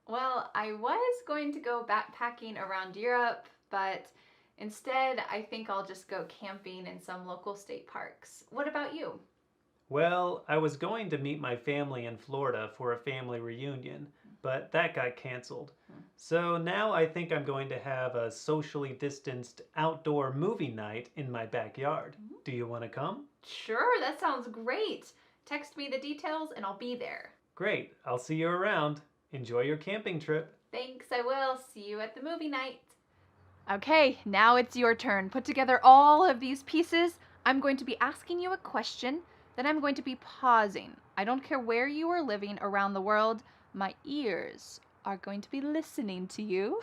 Well, I was going to go backpacking around Europe, but instead I think I'll just go camping in some local state parks. What about you? Well, I was going to meet my family in Florida for a family reunion, but that got canceled. So now I think I'm going to have a socially distanced outdoor movie night in my backyard. Do you want to come? Sure, that sounds great. Text me the details and I'll be there. Great, I'll see you around. Enjoy your camping trip. Thanks, I will. See you at the movie night. Okay, now it's your turn. Put together all of these pieces. I'm going to be asking you a question. Then I'm going to be pausing. I don't care where you are living around the world. My ears are going to be listening to you.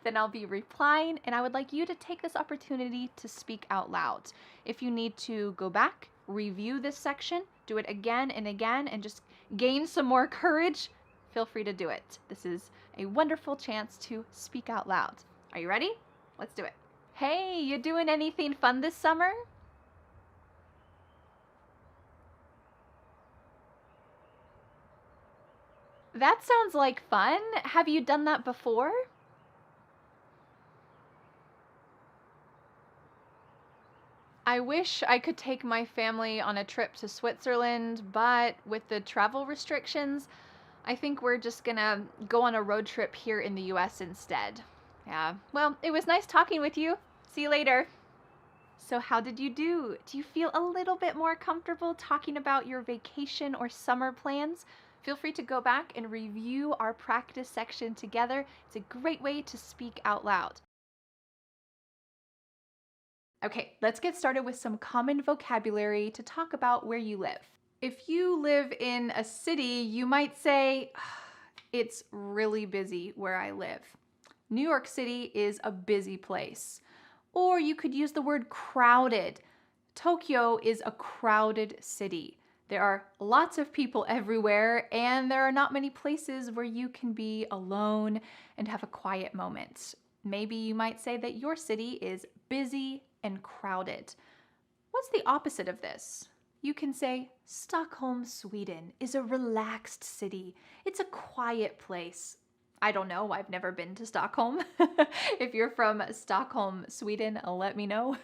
Then I'll be replying, and I would like you to take this opportunity to speak out loud. If you need to go back, review this section, do it again and again, and just gain some more courage, feel free to do it. This is a wonderful chance to speak out loud. Are you ready? Let's do it. Hey, you doing anything fun this summer? That sounds like fun. Have you done that before? I wish I could take my family on a trip to Switzerland, but with the travel restrictions, I think we're just gonna go on a road trip here in the US instead. Yeah, well, it was nice talking with you. See you later. So, how did you do? Do you feel a little bit more comfortable talking about your vacation or summer plans? Feel free to go back and review our practice section together. It's a great way to speak out loud. Okay, let's get started with some common vocabulary to talk about where you live. If you live in a city, you might say, it's really busy where I live. New York City is a busy place. Or you could use the word crowded. Tokyo is a crowded city. There are lots of people everywhere, and there are not many places where you can be alone and have a quiet moment. Maybe you might say that your city is busy and crowded. What's the opposite of this? You can say, Stockholm, Sweden is a relaxed city. It's a quiet place. I don't know, I've never been to Stockholm. If you're from Stockholm, Sweden, let me know.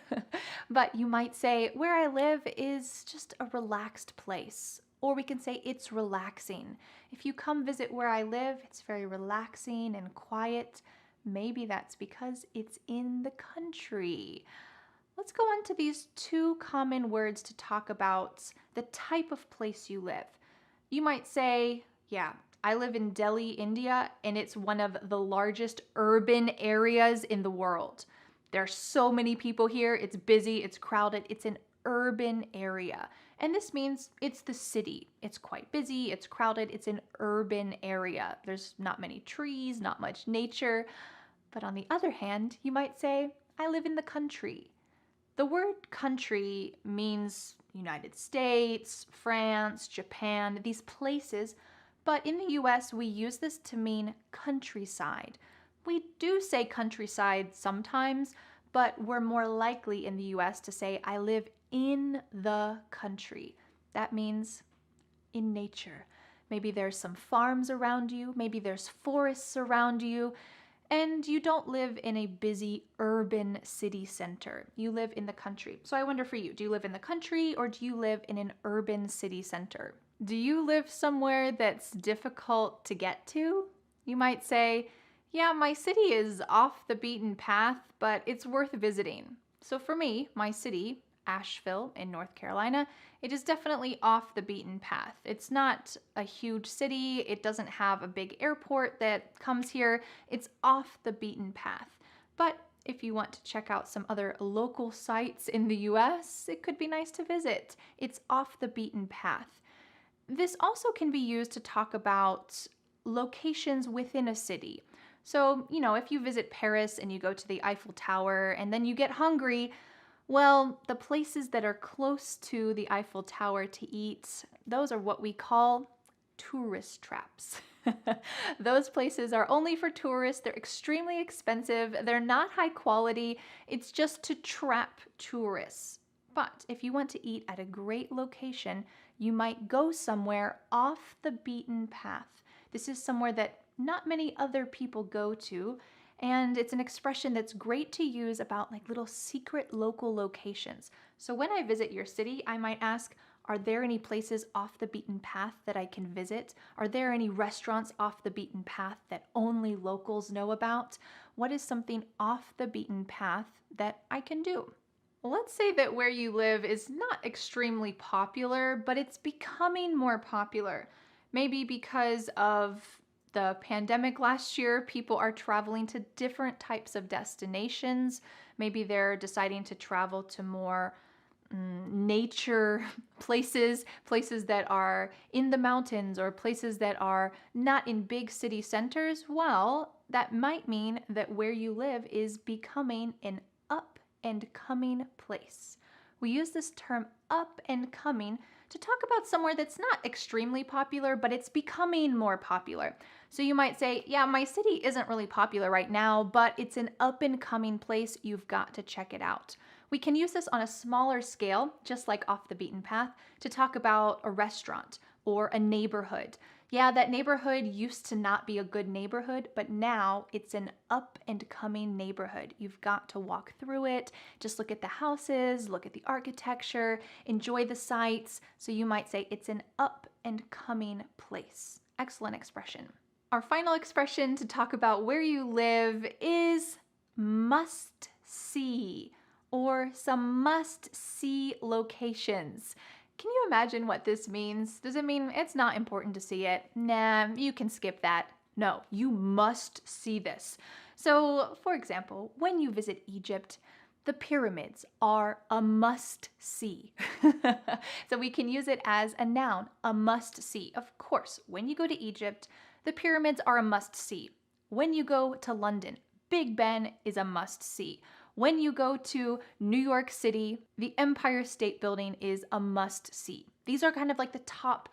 But you might say, where I live is just a relaxed place. Or we can say, it's relaxing. If you come visit where I live, it's very relaxing and quiet. Maybe that's because it's in the country. Let's go on to these two common words to talk about the type of place you live. You might say, yeah, I live in Delhi, India, and it's one of the largest urban areas in the world. There are so many people here. It's busy, it's crowded, it's an urban area. And this means it's the city. It's quite busy, it's crowded, it's an urban area. There's not many trees, not much nature. But on the other hand, you might say, I live in the country. The word country means United States, France, Japan, these places, but in the US we use this to mean countryside. We do say countryside sometimes, but we're more likely in the US to say I live in the country. That means in nature. Maybe there's some farms around you, maybe there's forests around you, and you don't live in a busy urban city center. You live in the country. So I wonder for you, do you live in the country or do you live in an urban city center? Do you live somewhere that's difficult to get to? You might say, yeah, my city is off the beaten path, but it's worth visiting. So for me, my city, Asheville in North Carolina, it is definitely off the beaten path. It's not a huge city. It doesn't have a big airport that comes here. It's off the beaten path. But if you want to check out some other local sites in the US, it could be nice to visit. It's off the beaten path. This also can be used to talk about locations within a city. So, if you visit Paris and you go to the Eiffel Tower and then you get hungry, well, the places that are close to the Eiffel Tower to eat, those are what we call tourist traps. Those places are only for tourists. They're extremely expensive. They're not high quality. It's just to trap tourists. But if you want to eat at a great location, you might go somewhere off the beaten path. This is somewhere that not many other people go to. And it's an expression that's great to use about like little secret local locations. So when I visit your city, I might ask, are there any places off the beaten path that I can visit? Are there any restaurants off the beaten path that only locals know about? What is something off the beaten path that I can do? Well, let's say that where you live is not extremely popular, but it's becoming more popular. Maybe because of the pandemic last year, people are traveling to different types of destinations. Maybe they're deciding to travel to more nature places that are in the mountains or places that are not in big city centers. Well, that might mean that where you live is becoming an up and coming place. We use this term up and coming to talk about somewhere that's not extremely popular, but it's becoming more popular. So you might say, yeah, my city isn't really popular right now, but it's an up and coming place. You've got to check it out. We can use this on a smaller scale, just like Off the Beaten Path, to talk about a restaurant or a neighborhood. Yeah, that neighborhood used to not be a good neighborhood, but now it's an up and coming neighborhood. You've got to walk through it, just look at the houses, look at the architecture, enjoy the sights. So you might say it's an up and coming place. Excellent expression. Our final expression to talk about where you live is must see, or some must see locations. Can you imagine what this means? Does it mean it's not important to see it? Nah, you can skip that. No, you must see this. So, for example, when you visit Egypt, the pyramids are a must see. So we can use it as a noun, a must see. Of course, when you go to Egypt, the pyramids are a must see. When you go to London, Big Ben is a must see. When you go to New York City, the Empire State Building is a must see. These are kind of like the top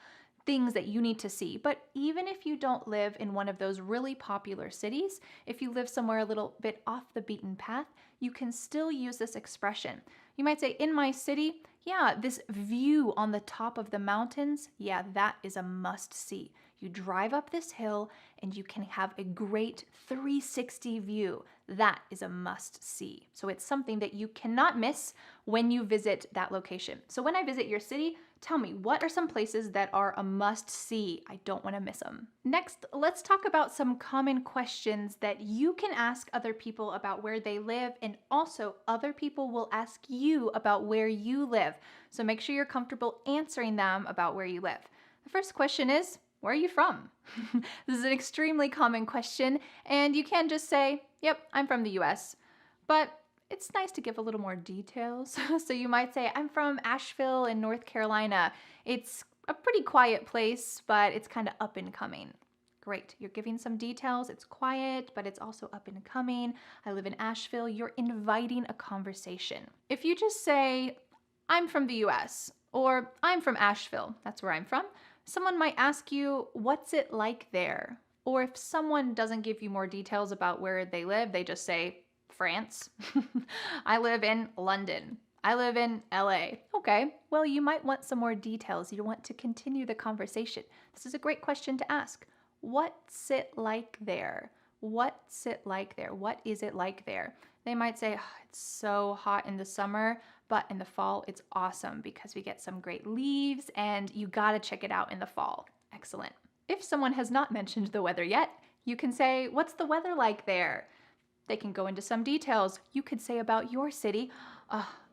things that you need to see. But even if you don't live in one of those really popular cities, if you live somewhere a little bit off the beaten path, you can still use this expression. You might say, in my city, yeah, this view on the top of the mountains, yeah, that is a must see. You drive up this hill and you can have a great 360 view. That is a must see. So it's something that you cannot miss when you visit that location. So when I visit your city, tell me, what are some places that are a must see? I don't want to miss them. Next, let's talk about some common questions that you can ask other people about where they live, and also other people will ask you about where you live. So make sure you're comfortable answering them about where you live. The first question is, where are you from? This is an extremely common question, and you can just say, yep, I'm from the US. But it's nice to give a little more details. So you might say, I'm from Asheville in North Carolina. It's a pretty quiet place, but it's kind of up and coming. Great, you're giving some details. It's quiet, but it's also up and coming. I live in Asheville. You're inviting a conversation. If you just say, I'm from the US, or I'm from Asheville, that's where I'm from, someone might ask you, what's it like there? Or if someone doesn't give you more details about where they live, they just say, France. I live in London. I live in LA. Okay, well, you might want some more details. You want to continue the conversation. This is a great question to ask. What's it like there? What's it like there? What is it like there? They might say, oh, it's so hot in the summer, but in the fall, it's awesome because we get some great leaves and you gotta check it out in the fall. Excellent. If someone has not mentioned the weather yet, you can say, what's the weather like there? They can go into some details. You could say about your city,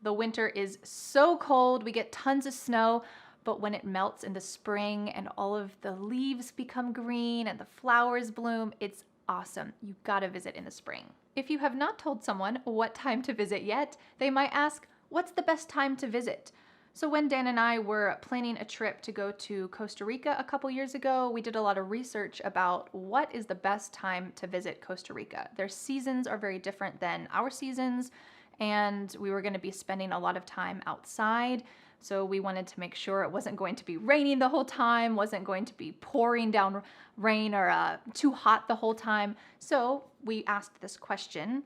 the winter is so cold, we get tons of snow, but when it melts in the spring and all of the leaves become green and the flowers bloom, it's awesome. You've got to visit in the spring. If you have not told someone what time to visit yet, they might ask, what's the best time to visit? So when Dan and I were planning a trip to go to Costa Rica a couple years ago, we did a lot of research about what is the best time to visit Costa Rica. Their seasons are very different than our seasons, and we were going to be spending a lot of time outside. So we wanted to make sure it wasn't going to be raining the whole time, wasn't going to be pouring down rain or too hot the whole time. So we asked this question,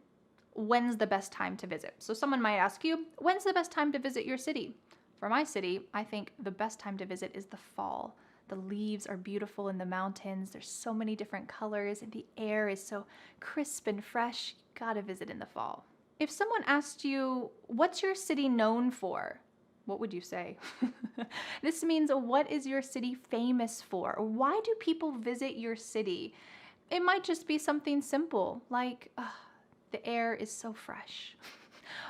when's the best time to visit? So someone might ask you, when's the best time to visit your city? For my city, I think the best time to visit is the fall. The leaves are beautiful in the mountains. There's so many different colors and the air is so crisp and fresh. You gotta visit in the fall. If someone asked you, what's your city known for? What would you say? This means, what is your city famous for? Or why do people visit your city? It might just be something simple, like, the air is so fresh.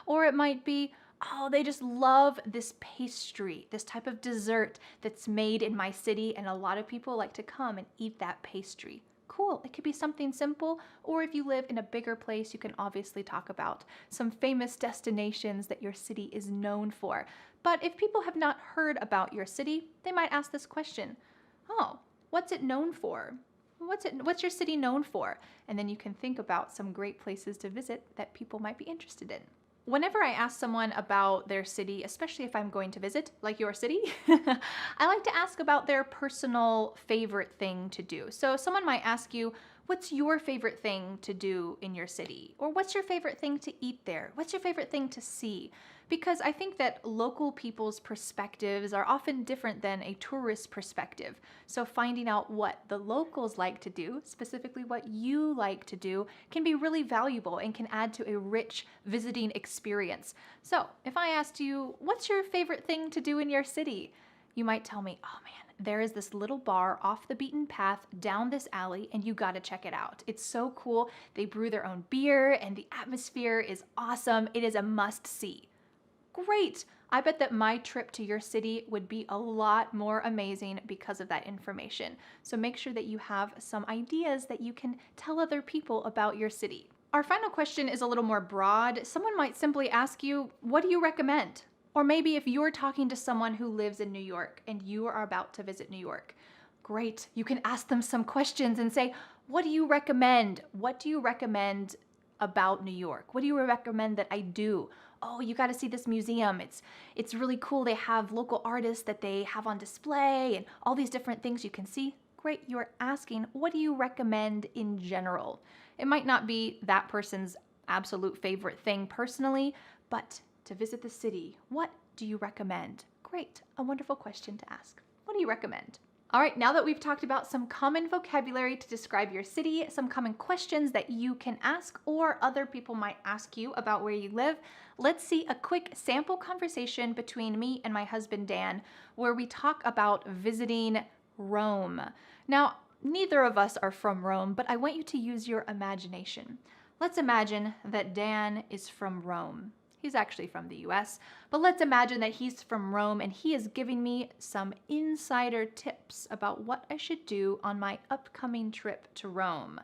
Or it might be, oh, they just love this pastry, this type of dessert that's made in my city, and a lot of people like to come and eat that pastry. Cool, it could be something simple, or if you live in a bigger place, you can obviously talk about some famous destinations that your city is known for. But if people have not heard about your city, they might ask this question, oh, what's it known for? What's your city known for? And then you can think about some great places to visit that people might be interested in. Whenever I ask someone about their city, especially if I'm going to visit, like your city, I like to ask about their personal favorite thing to do. So someone might ask you, what's your favorite thing to do in your city? Or what's your favorite thing to eat there? What's your favorite thing to see? Because I think that local people's perspectives are often different than a tourist perspective. So finding out what the locals like to do, specifically what you like to do, can be really valuable and can add to a rich visiting experience. So if I asked you, what's your favorite thing to do in your city? You might tell me, oh man, there is this little bar off the beaten path down this alley and you gotta check it out. It's so cool. They brew their own beer and the atmosphere is awesome. It is a must see. Great! I bet that my trip to your city would be a lot more amazing because of that information. So make sure that you have some ideas that you can tell other people about your city. Our final question is a little more broad. Someone might simply ask you, what do you recommend? Or maybe if you're talking to someone who lives in New York and you are about to visit New York, great, you can ask them some questions and say, what do you recommend? What do you recommend about New York? What do you recommend that I do? Oh, you got to see this museum. It's really cool. They have local artists that they have on display and all these different things you can see. Great, you're asking, what do you recommend in general? It might not be that person's absolute favorite thing personally, but to visit the city, what do you recommend? Great, a wonderful question to ask. What do you recommend? All right, now that we've talked about some common vocabulary to describe your city, some common questions that you can ask or other people might ask you about where you live, let's see a quick sample conversation between me and my husband Dan, where we talk about visiting Rome. Now, neither of us are from Rome, but I want you to use your imagination. Let's imagine that Dan is from Rome. He's actually from the US, but let's imagine that he's from Rome and he is giving me some insider tips about what I should do on my upcoming trip to Rome.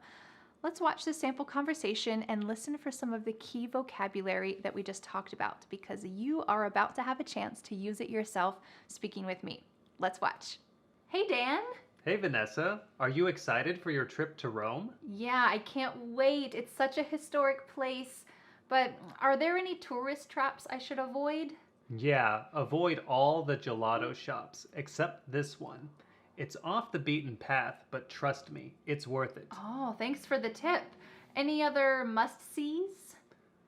Let's watch this sample conversation and listen for some of the key vocabulary that we just talked about because you are about to have a chance to use it yourself speaking with me. Let's watch. Hey, Dan. Hey Vanessa, are you excited for your trip to Rome? Yeah, I can't wait. It's such a historic place. But are there any tourist traps I should avoid? Yeah, avoid all the gelato shops, except this one. It's off the beaten path, but trust me, it's worth it. Oh, thanks for the tip. Any other must-sees?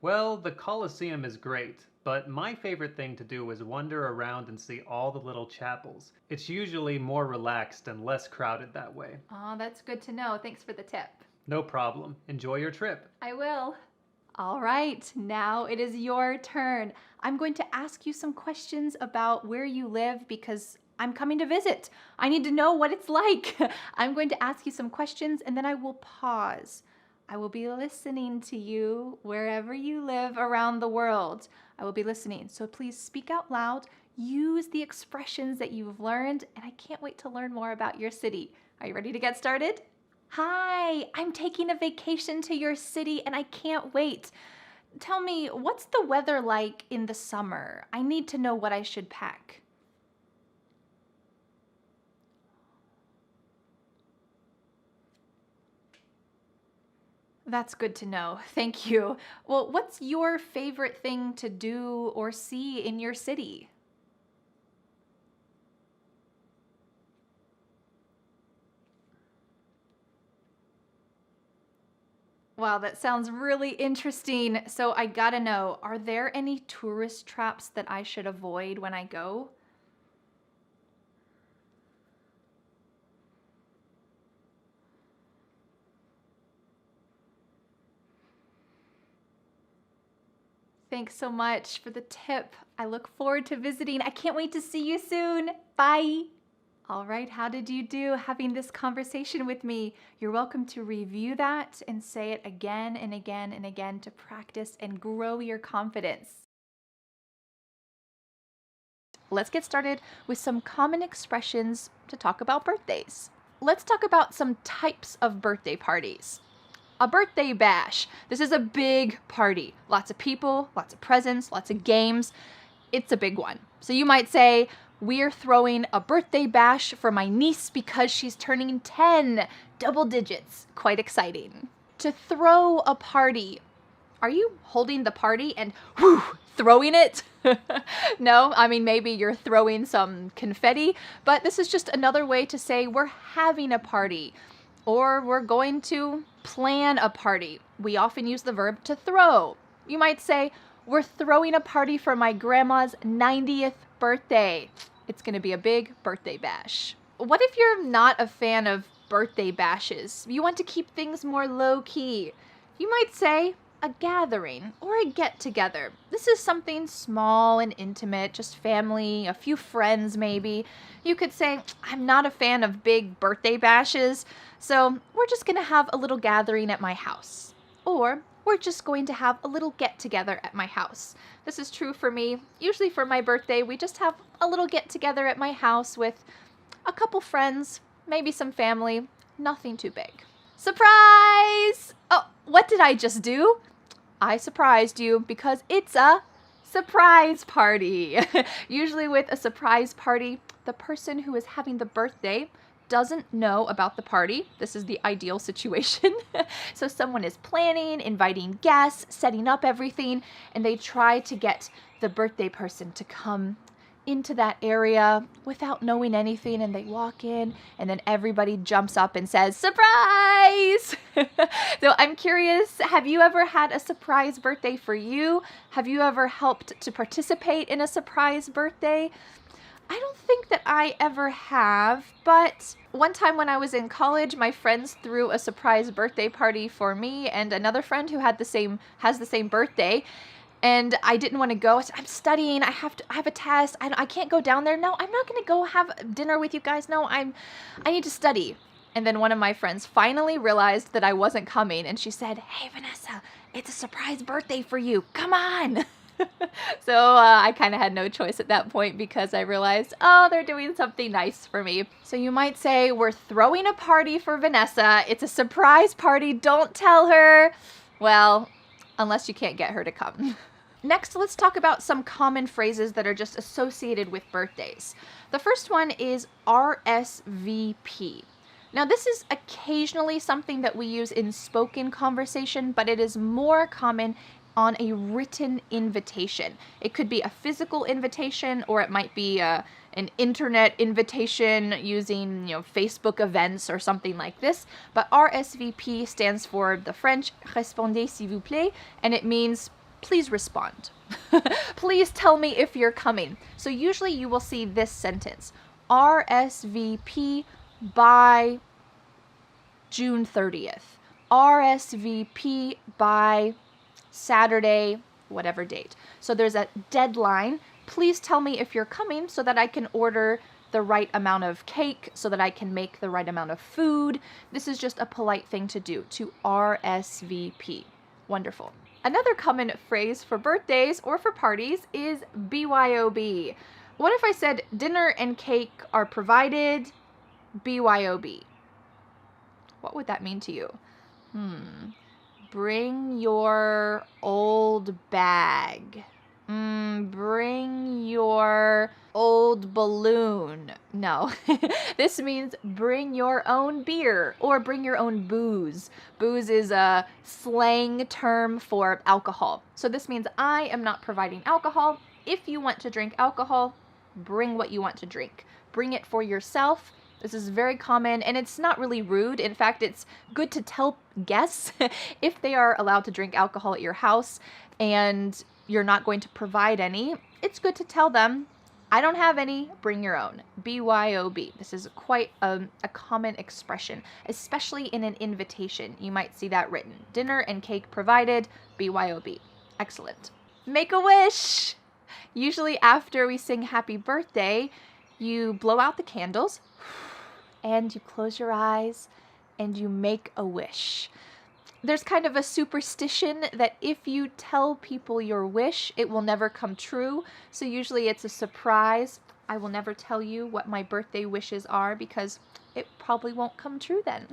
Well, the Colosseum is great, but my favorite thing to do is wander around and see all the little chapels. It's usually more relaxed and less crowded that way. Oh, that's good to know. Thanks for the tip. No problem. Enjoy your trip. I will. All right, now it is your turn. I'm going to ask you some questions about where you live because I'm coming to visit. I need to know what it's like. I'm going to ask you some questions and then I will pause. I will be listening to you wherever you live around the world. I will be listening. So please speak out loud, use the expressions that you've learned, and I can't wait to learn more about your city. Are you ready to get started? Hi, I'm taking a vacation to your city and I can't wait. Tell me, what's the weather like in the summer? I need to know what I should pack. That's good to know. Thank you. Well, what's your favorite thing to do or see in your city? Wow, that sounds really interesting. So I gotta know, are there any tourist traps that I should avoid when I go? Thanks so much for the tip. I look forward to visiting. I can't wait to see you soon. Bye. All right, how did you do having this conversation with me? You're welcome to review that and say it again and again and again to practice and grow your confidence. Let's get started with some common expressions to talk about birthdays. Let's talk about some types of birthday parties. A birthday bash. This is a big party. Lots of people, lots of presents, lots of games. It's a big one. So you might say, we're throwing a birthday bash for my niece because she's turning 10, double digits. Quite exciting. To throw a party. Are you holding the party and whew, throwing it? No, I mean, maybe you're throwing some confetti, but this is just another way to say we're having a party or we're going to plan a party. We often use the verb to throw. You might say, we're throwing a party for my grandma's 90th birthday. It's going to be a big birthday bash. What if you're not a fan of birthday bashes? You want to keep things more low-key. You might say a gathering or a get-together. This is something small and intimate, just family, a few friends maybe. You could say, I'm not a fan of big birthday bashes, so we're just going to have a little gathering at my house. Or we're just going to have a little get-together at my house. This is true for me. Usually for my birthday, we just have a little get-together at my house with a couple friends, maybe some family, nothing too big. Surprise! Oh, what did I just do? I surprised you because it's a surprise party. Usually with a surprise party, the person who is having the birthday doesn't know about the party. This is the ideal situation. So someone is planning, inviting guests, setting up everything, and they try to get the birthday person to come into that area without knowing anything, and they walk in and then everybody jumps up and says, surprise! So I'm curious, have you ever had a surprise birthday for you? Have you ever helped to participate in a surprise birthday? I don't think that I ever have, but one time when I was in college, my friends threw a surprise birthday party for me and another friend who has the same birthday. And I didn't want to go. I said, I'm studying. I have a test. I can't go down there. No, I'm not going to go have dinner with you guys. No, I need to study. And then one of my friends finally realized that I wasn't coming. And she said, hey, Vanessa, it's a surprise birthday for you. Come on. So I kind of had no choice at that point because I realized, oh, they're doing something nice for me. So you might say, we're throwing a party for Vanessa. It's a surprise party. Don't tell her. Well, unless you can't get her to come. Next, let's talk about some common phrases that are just associated with birthdays. The first one is RSVP. Now, this is occasionally something that we use in spoken conversation, but it is more common on a written invitation. It could be a physical invitation, or it might be an internet invitation using, Facebook events or something like this. But RSVP stands for the French "Répondez s'il vous plaît," and it means please respond. Please tell me if you're coming. So usually you will see this sentence: RSVP by June 30th. RSVP by Saturday, whatever date. So there's a deadline. Please tell me if you're coming so that I can order the right amount of cake, so that I can make the right amount of food. This is just a polite thing to do, to RSVP. Wonderful. Another common phrase for birthdays or for parties is BYOB. What if I said dinner and cake are provided, BYOB? What would that mean to you? Bring your old bag. Bring your old balloon. No, this means bring your own beer or bring your own booze. Booze is a slang term for alcohol. So this means I am not providing alcohol. If you want to drink alcohol, bring what you want to drink. Bring it for yourself. This is very common, and it's not really rude. In fact, it's good to tell guests if they are allowed to drink alcohol at your house and you're not going to provide any. It's good to tell them, I don't have any, bring your own. BYOB. This is quite a common expression, especially in an invitation. You might see that written. Dinner and cake provided, BYOB. Excellent. Make a wish. Usually after we sing happy birthday, you blow out the candles and you close your eyes and you make a wish. There's kind of a superstition that if you tell people your wish, it will never come true. So usually it's a surprise. I will never tell you what my birthday wishes are because it probably won't come true then.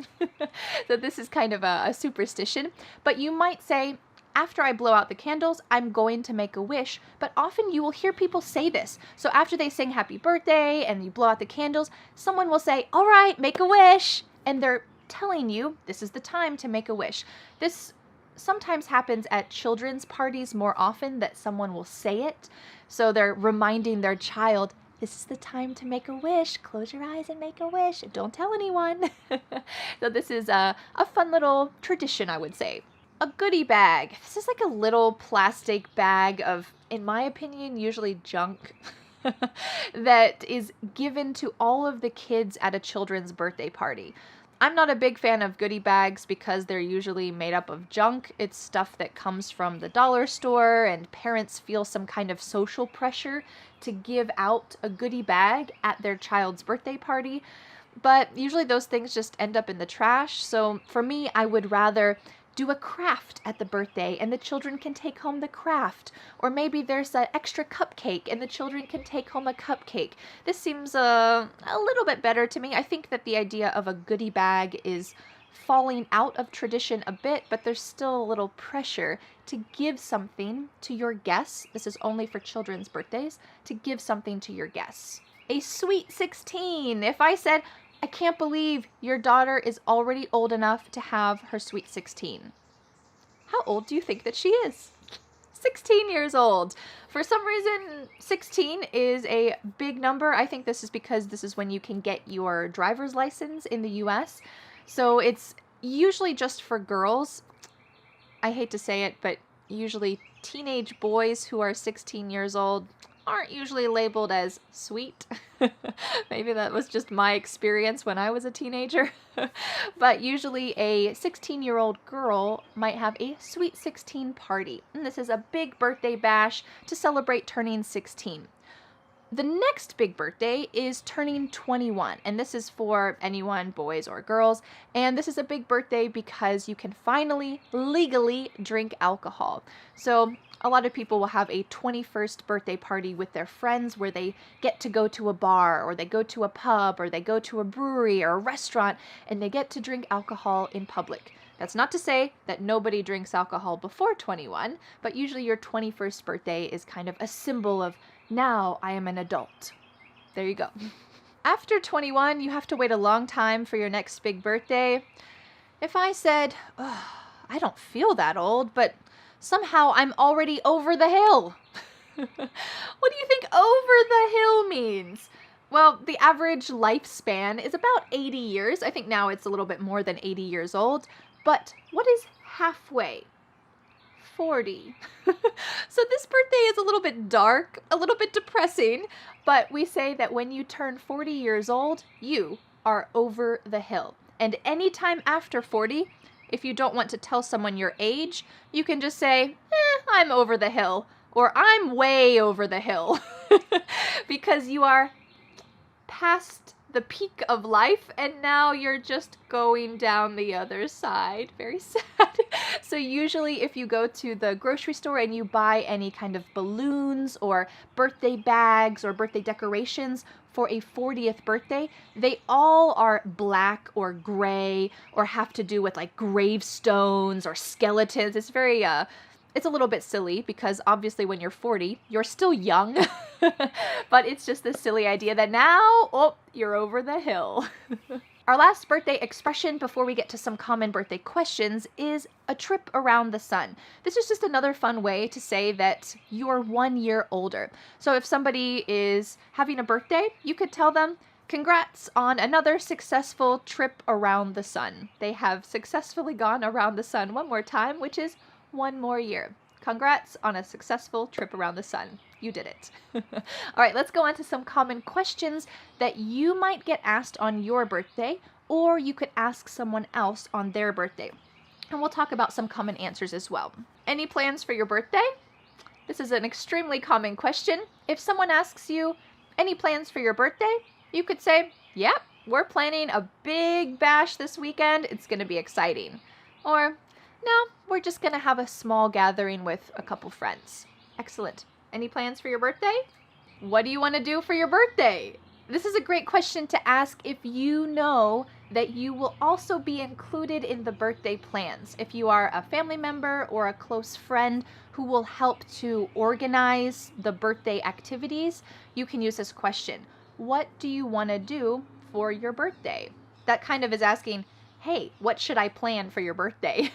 So this is kind of a superstition. But you might say, after I blow out the candles, I'm going to make a wish. But often you will hear people say this. So after they sing happy birthday and you blow out the candles, someone will say, all right, make a wish. And they're telling you this is the time to make a wish. This sometimes happens at children's parties more often that someone will say it. So they're reminding their child, this is the time to make a wish. Close your eyes and make a wish. Don't tell anyone. So this is a fun little tradition, I would say. A goodie bag. This is like a little plastic bag of, in my opinion, usually junk that is given to all of the kids at a children's birthday party. I'm not a big fan of goodie bags because they're usually made up of junk. It's stuff that comes from the dollar store, and parents feel some kind of social pressure to give out a goodie bag at their child's birthday party. But usually those things just end up in the trash. So for me, I would rather do a craft at the birthday and the children can take home the craft. Or maybe there's an extra cupcake and the children can take home a cupcake. This seems a little bit better to me. I think that the idea of a goodie bag is falling out of tradition a bit, but there's still a little pressure to give something to your guests. This is only for children's birthdays, to give something to your guests. A sweet 16. If I said, I can't believe your daughter is already old enough to have her sweet 16. How old do you think that she is? 16 years old. For some reason, 16 is a big number. I think this is because this is when you can get your driver's license in the US. So it's usually just for girls. I hate to say it, but usually teenage boys who are 16 years old aren't usually labeled as sweet. Maybe that was just my experience when I was a teenager. But usually a 16-year-old girl might have a sweet 16 party. And this is a big birthday bash to celebrate turning 16. The next big birthday is turning 21, and this is for anyone, boys or girls, and this is a big birthday because you can finally legally drink alcohol. So a lot of people will have a 21st birthday party with their friends where they get to go to a bar, or they go to a pub, or they go to a brewery or a restaurant, and they get to drink alcohol in public. That's not to say that nobody drinks alcohol before 21, but usually your 21st birthday is kind of a symbol of, now I am an adult. There you go. After 21, you have to wait a long time for your next big birthday. If I said, oh, I don't feel that old, but somehow I'm already over the hill. What do you think over the hill means? Well, the average lifespan is about 80 years. I think now it's a little bit more than 80 years old. But what is halfway? 40. So this birthday is a little bit dark, a little bit depressing, but we say that when you turn 40 years old, you are over the hill. And anytime after 40, if you don't want to tell someone your age, you can just say, I'm over the hill, or I'm way over the hill, because you are past the peak of life and now you're just going down the other side. Very sad. So usually if you go to the grocery store and you buy any kind of balloons or birthday bags or birthday decorations for a 40th birthday, they all are black or gray or have to do with like gravestones or skeletons. It's very it's a little bit silly because obviously when you're 40, you're still young, but it's just this silly idea that now, oh, you're over the hill. Our last birthday expression before we get to some common birthday questions is a trip around the sun. This is just another fun way to say that you're 1 year older. So if somebody is having a birthday, you could tell them, congrats on another successful trip around the sun. They have successfully gone around the sun one more time, which is 1 more year. Congrats on a successful trip around the sun. You did it. All right, let's go on to some common questions that you might get asked on your birthday, or you could ask someone else on their birthday. And we'll talk about some common answers as well. Any plans for your birthday? This is an extremely common question. If someone asks you, any plans for your birthday? You could say, yep, we're planning a big bash this weekend. It's going to be exciting. Or, no, we're just going to have a small gathering with a couple friends. Excellent. Any plans for your birthday? What do you want to do for your birthday? This is a great question to ask if you know that you will also be included in the birthday plans. If you are a family member or a close friend who will help to organize the birthday activities, you can use this question. What do you want to do for your birthday? That kind of is asking, hey, what should I plan for your birthday?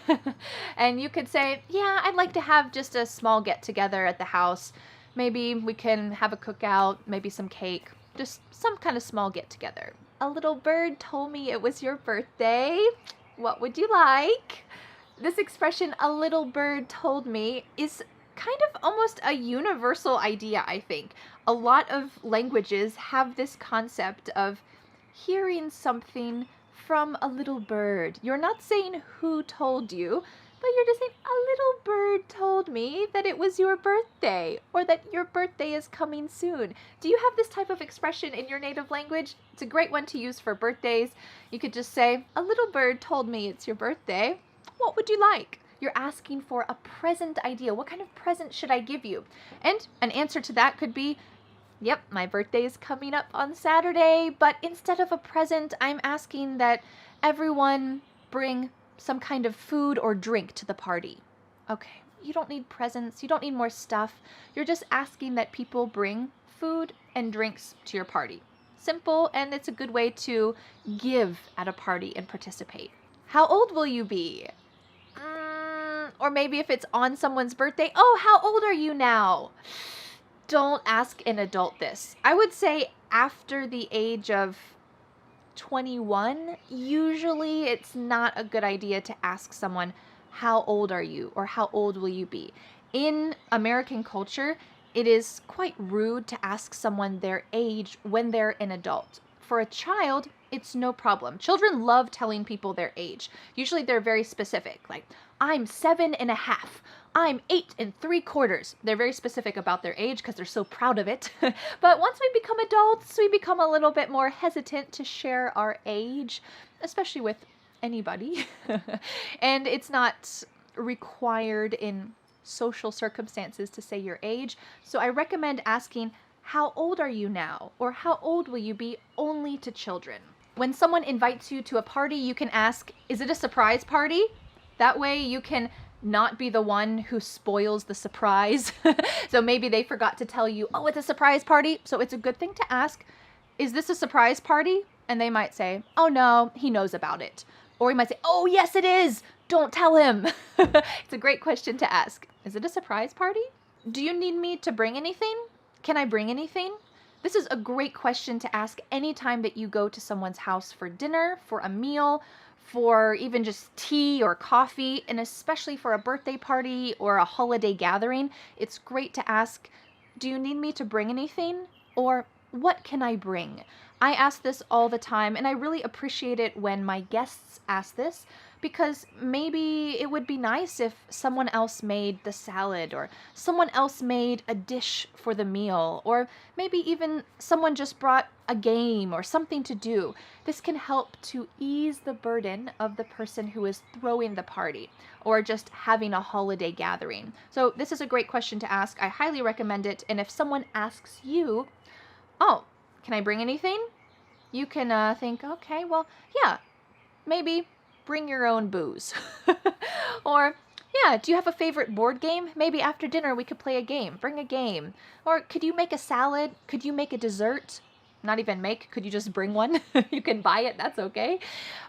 And you could say, yeah, I'd like to have just a small get together at the house. Maybe we can have a cookout, maybe some cake, just some kind of small get together. A little bird told me it was your birthday. What would you like? This expression, a little bird told me, is kind of almost a universal idea, I think. A lot of languages have this concept of hearing something from a little bird. You're not saying who told you, but you're just saying, a little bird told me that it was your birthday, or that your birthday is coming soon. Do you have this type of expression in your native language? It's a great one to use for birthdays. You could just say, a little bird told me it's your birthday. What would you like? You're asking for a present idea. What kind of present should I give you? And an answer to that could be, yep, my birthday is coming up on Saturday, but instead of a present, I'm asking that everyone bring some kind of food or drink to the party. Okay, you don't need presents, you don't need more stuff. You're just asking that people bring food and drinks to your party. Simple, and it's a good way to give at a party and participate. How old will you be? Or maybe if it's on someone's birthday, oh, how old are you now? Don't ask an adult this. I would say after the age of 21, usually it's not a good idea to ask someone, how old are you? Or how old will you be? In American culture, it is quite rude to ask someone their age when they're an adult. For a child, it's no problem. Children love telling people their age. Usually they're very specific, like, I'm 7.5. I'm 8 3/4. They're very specific about their age because they're so proud of it. But once we become adults, we become a little bit more hesitant to share our age, especially with anybody. And it's not required in social circumstances to say your age. So I recommend asking, how old are you now? Or how old will you be, only to children. When someone invites you to a party, you can ask, is it a surprise party? That way you can not be the one who spoils the surprise. So maybe they forgot to tell you, oh, it's a surprise party. So it's a good thing to ask, is this a surprise party? And they might say, oh no, he knows about it. Or he might say, oh yes it is, don't tell him. It's a great question to ask. Is it a surprise party? Do you need me to bring anything? Can I bring anything? This is a great question to ask anytime that you go to someone's house for dinner, for a meal, for even just tea or coffee, and especially for a birthday party or a holiday gathering. It's great to ask, do you need me to bring anything? Or what can I bring? I ask this all the time, and I really appreciate it when my guests ask this, because maybe it would be nice if someone else made the salad, or someone else made a dish for the meal, or maybe even someone just brought a game or something to do. This can help to ease the burden of the person who is throwing the party or just having a holiday gathering. So this is a great question to ask. I highly recommend it. And if someone asks you, oh, can I bring anything? You can think, okay, well, yeah, maybe bring your own booze. Or, yeah, do you have a favorite board game? Maybe after dinner we could play a game. Bring a game. Or could you make a salad? Could you make a dessert? Not even make, could you just bring one? You can buy it, that's okay.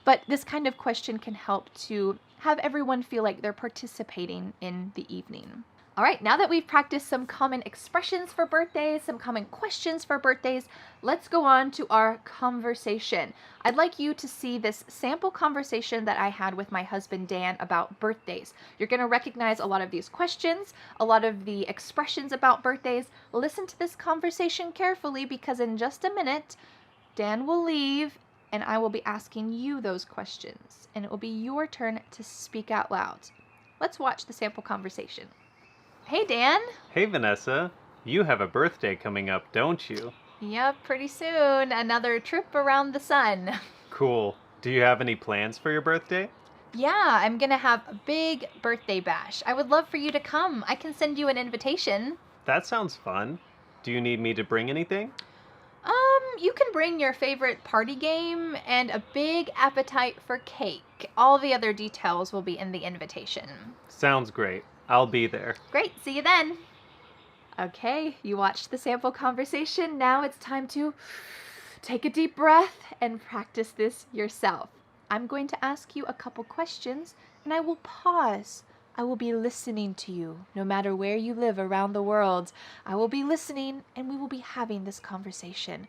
But this kind of question can help to have everyone feel like they're participating in the evening. All right, now that we've practiced some common expressions for birthdays, some common questions for birthdays, let's go on to our conversation. I'd like you to see this sample conversation that I had with my husband, Dan, about birthdays. You're going to recognize a lot of these questions, a lot of the expressions about birthdays. Listen to this conversation carefully, because in just a minute, Dan will leave and I will be asking you those questions, and it will be your turn to speak out loud. Let's watch the sample conversation. Hey, Dan. Hey, Vanessa. You have a birthday coming up, don't you? Yep, pretty soon. Another trip around the sun. Cool. Do you have any plans for your birthday? Yeah, I'm gonna have a big birthday bash. I would love for you to come. I can send you an invitation. That sounds fun. Do you need me to bring anything? You can bring your favorite party game and a big appetite for cake. All the other details will be in the invitation. Sounds great. I'll be there. Great, see you then. Okay, you watched the sample conversation. Now it's time to take a deep breath and practice this yourself. I'm going to ask you a couple questions and I will pause. I will be listening to you no matter where you live around the world. I will be listening and we will be having this conversation.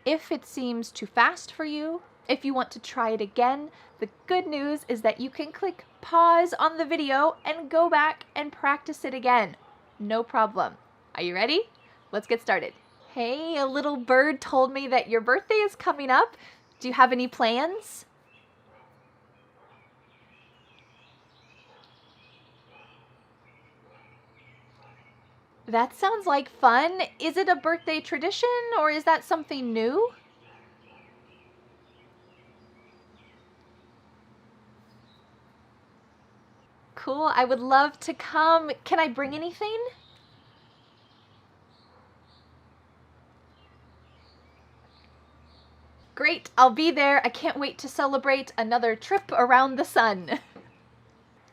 If it seems too fast for you, if you want to try it again, the good news is that you can click pause on the video and go back and practice it again. No problem. Are you ready? Let's get started. Hey, a little bird told me that your birthday is coming up. Do you have any plans? That sounds like fun. Is it a birthday tradition or is that something new? Cool, I would love to come. Can I bring anything? Great, I'll be there. I can't wait to celebrate another trip around the sun.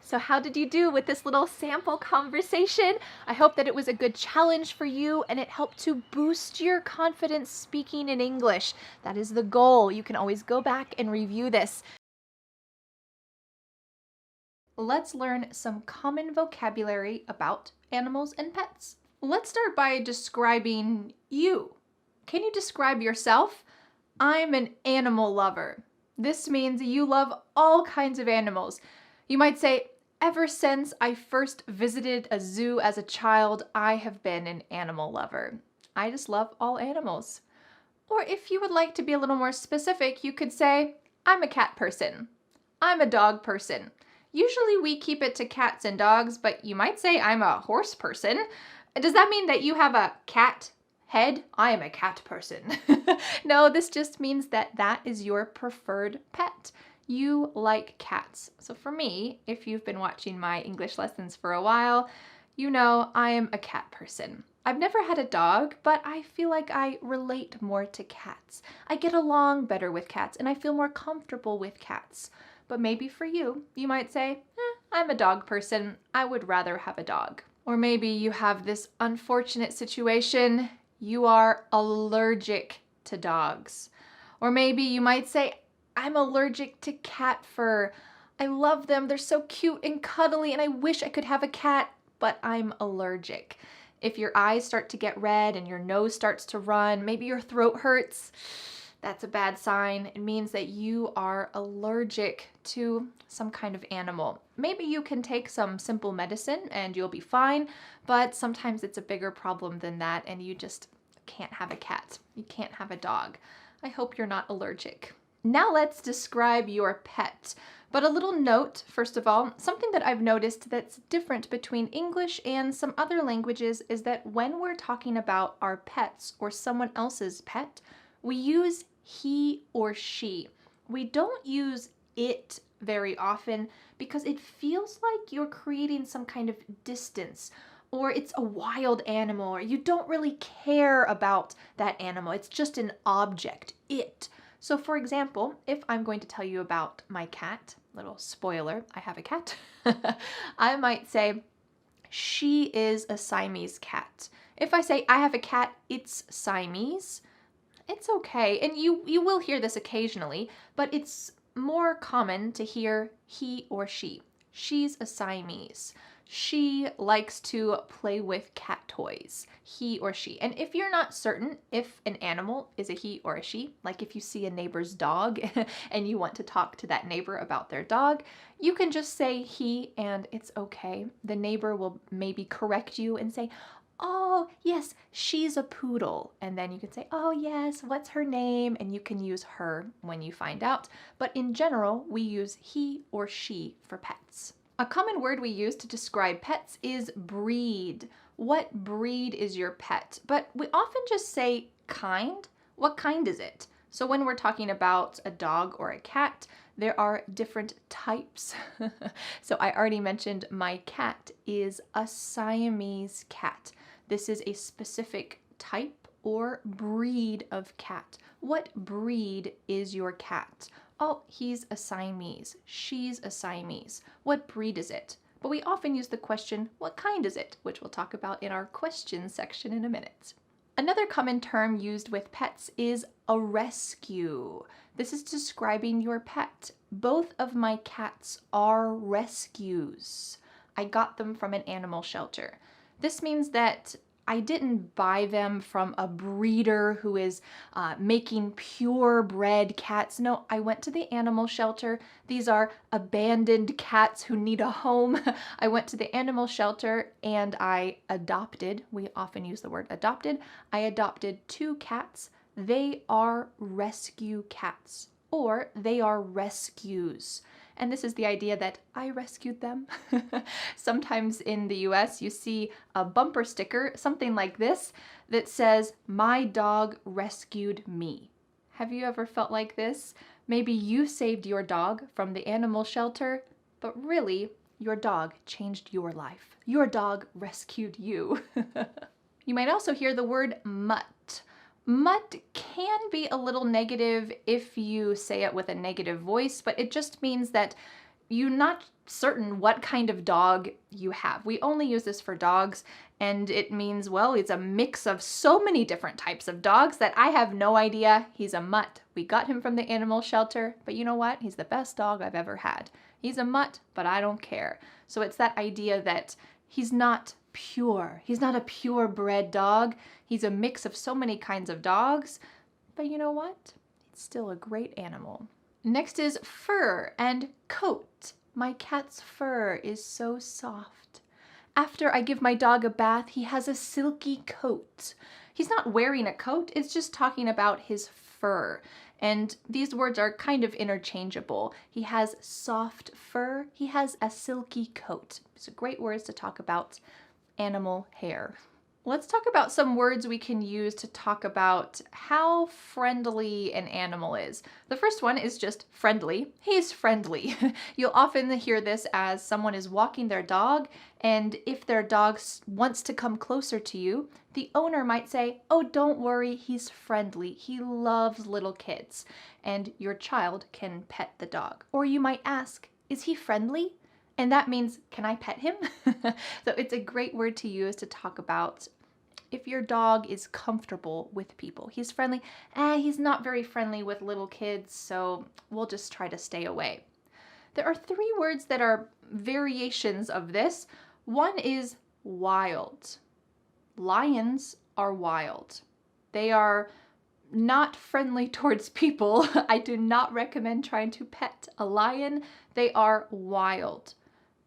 So how did you do with this little sample conversation? I hope that it was a good challenge for you and it helped to boost your confidence speaking in English. That is the goal. You can always go back and review this. Let's learn some common vocabulary about animals and pets. Let's start by describing you. Can you describe yourself? I'm an animal lover. This means you love all kinds of animals. You might say, ever since I first visited a zoo as a child, I have been an animal lover. I just love all animals. Or if you would like to be a little more specific, you could say, I'm a cat person. I'm a dog person. Usually we keep it to cats and dogs, but you might say I'm a horse person. Does that mean that you have a cat head? I am a cat person. No, this just means that that is your preferred pet. You like cats. So for me, if you've been watching my English lessons for a while, you know I am a cat person. I've never had a dog, but I feel like I relate more to cats. I get along better with cats and I feel more comfortable with cats. But maybe for you, you might say, I'm a dog person. I would rather have a dog. Or maybe you have this unfortunate situation. You are allergic to dogs. Or maybe you might say, I'm allergic to cat fur. I love them. They're so cute and cuddly and I wish I could have a cat, but I'm allergic. If your eyes start to get red and your nose starts to run, maybe your throat hurts, that's a bad sign. It means that you are allergic to some kind of animal. Maybe you can take some simple medicine and you'll be fine, but sometimes it's a bigger problem than that and you just can't have a cat. You can't have a dog. I hope you're not allergic. Now let's describe your pet. But a little note, first of all, something that I've noticed that's different between English and some other languages is that when we're talking about our pets or someone else's pet, we use he or she. We don't use it very often because it feels like you're creating some kind of distance, or it's a wild animal, or you don't really care about that animal. It's just an object, it. So for example, if I'm going to tell you about my cat, little spoiler, I have a cat, I might say, she is a Siamese cat. If I say I have a cat, it's Siamese, it's okay. And you will hear this occasionally, but it's more common to hear he or she. She's a Siamese. She likes to play with cat toys, he or she. And if you're not certain if an animal is a he or a she, like if you see a neighbor's dog and you want to talk to that neighbor about their dog, you can just say he and it's okay. The neighbor will maybe correct you and say, oh, yes, she's a poodle. And then you can say, oh, yes, what's her name? And you can use her when you find out. But in general, we use he or she for pets. A common word we use to describe pets is breed. What breed is your pet? But we often just say kind. What kind is it? So when we're talking about a dog or a cat, there are different types. So I already mentioned my cat is a Siamese cat. This is a specific type or breed of cat. What breed is your cat? Oh, he's a Siamese. She's a Siamese. What breed is it? But we often use the question, what kind is it? Which we'll talk about in our question section in a minute. Another common term used with pets is a rescue. This is describing your pet. Both of my cats are rescues. I got them from an animal shelter. This means that I didn't buy them from a breeder who is making purebred cats. No, I went to the animal shelter. These are abandoned cats who need a home. I went to the animal shelter and I adopted, we often use the word adopted, I adopted 2 cats. They are rescue cats, or they are rescues. And this is the idea that I rescued them. Sometimes in the US, you see a bumper sticker, something like this, that says, "My dog rescued me." Have you ever felt like this? Maybe you saved your dog from the animal shelter, but really, your dog changed your life. Your dog rescued you. You might also hear the word mutt. Mutt can be a little negative if you say it with a negative voice, but it just means that you're not certain what kind of dog you have. We only use this for dogs, and it means, well, it's a mix of so many different types of dogs that I have no idea. He's a mutt. We got him from the animal shelter, but you know what? He's the best dog I've ever had. He's a mutt, but I don't care. So it's that idea that he's not pure. He's not a purebred dog. He's a mix of so many kinds of dogs, but you know what? It's still a great animal. Next is fur and coat. My cat's fur is so soft. After I give my dog a bath, he has a silky coat. He's not wearing a coat, it's just talking about his fur. And these words are kind of interchangeable. He has soft fur, he has a silky coat. These are great words to talk about animal hair. Let's talk about some words we can use to talk about how friendly an animal is. The first one is just friendly. He's friendly. You'll often hear this as someone is walking their dog, and if their dog wants to come closer to you, the owner might say, "Oh, don't worry, he's friendly. He loves little kids." And your child can pet the dog. Or you might ask, "Is he friendly?" And that means, can I pet him? So it's a great word to use to talk about if your dog is comfortable with people. He's friendly. He's not very friendly with little kids, so we'll just try to stay away. There are 3 words that are variations of this. One is wild. Lions are wild. They are not friendly towards people. I do not recommend trying to pet a lion. They are wild.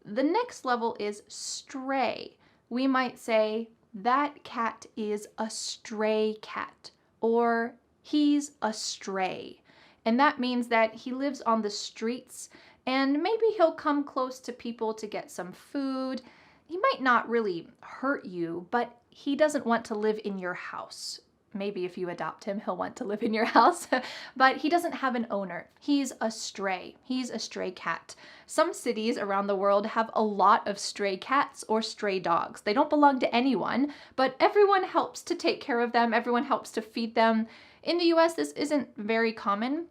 The next level is stray. We might say, that cat is a stray cat, or he's a stray. And that means that he lives on the streets, and maybe he'll come close to people to get some food. He might not really hurt you, but he doesn't want to live in your house. Maybe if you adopt him, he'll want to live in your house, but he doesn't have an owner. He's a stray. He's a stray cat. Some cities around the world have a lot of stray cats or stray dogs. They don't belong to anyone, but everyone helps to take care of them. Everyone helps to feed them. In the US, this isn't very common.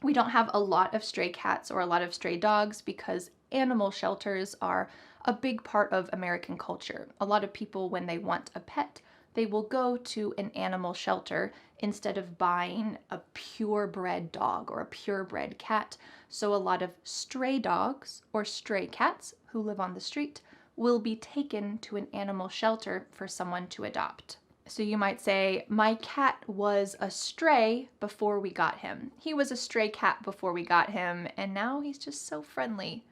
We don't have a lot of stray cats or a lot of stray dogs because animal shelters are a big part of American culture. A lot of people, when they want a pet, they will go to an animal shelter instead of buying a purebred dog or a purebred cat. So a lot of stray dogs or stray cats who live on the street will be taken to an animal shelter for someone to adopt. So you might say, my cat was a stray before we got him. He was a stray cat before we got him, and now he's just so friendly.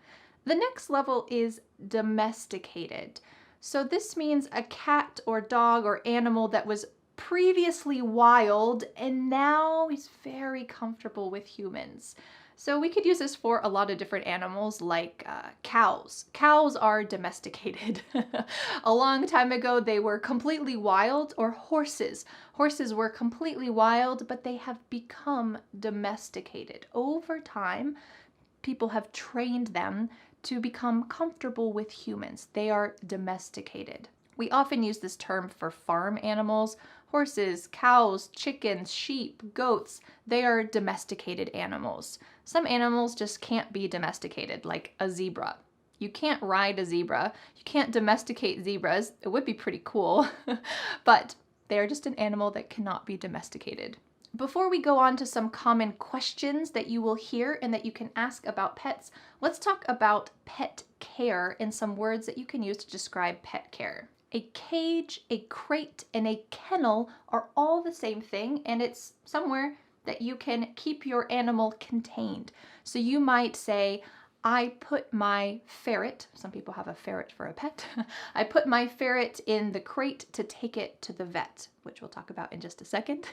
The next level is domesticated. So this means a cat or dog or animal that was previously wild and now he's very comfortable with humans. So we could use this for a lot of different animals like cows. Cows are domesticated. A long time ago they were completely wild, or horses. Horses were completely wild, but they have become domesticated. Over time, people have trained them to become comfortable with humans. They are domesticated. We often use this term for farm animals. Horses, cows, chickens, sheep, goats, they are domesticated animals. Some animals just can't be domesticated, like a zebra. You can't ride a zebra. You can't domesticate zebras. It would be pretty cool. But They are just an animal that cannot be domesticated. Before we go on to some common questions that you will hear and that you can ask about pets, let's talk about pet care and some words that you can use to describe pet care. A cage, a crate, and a kennel are all the same thing, and it's somewhere that you can keep your animal contained. So you might say, I put my ferret, some people have a ferret for a pet, I put my ferret in the crate to take it to the vet, which we'll talk about in just a second.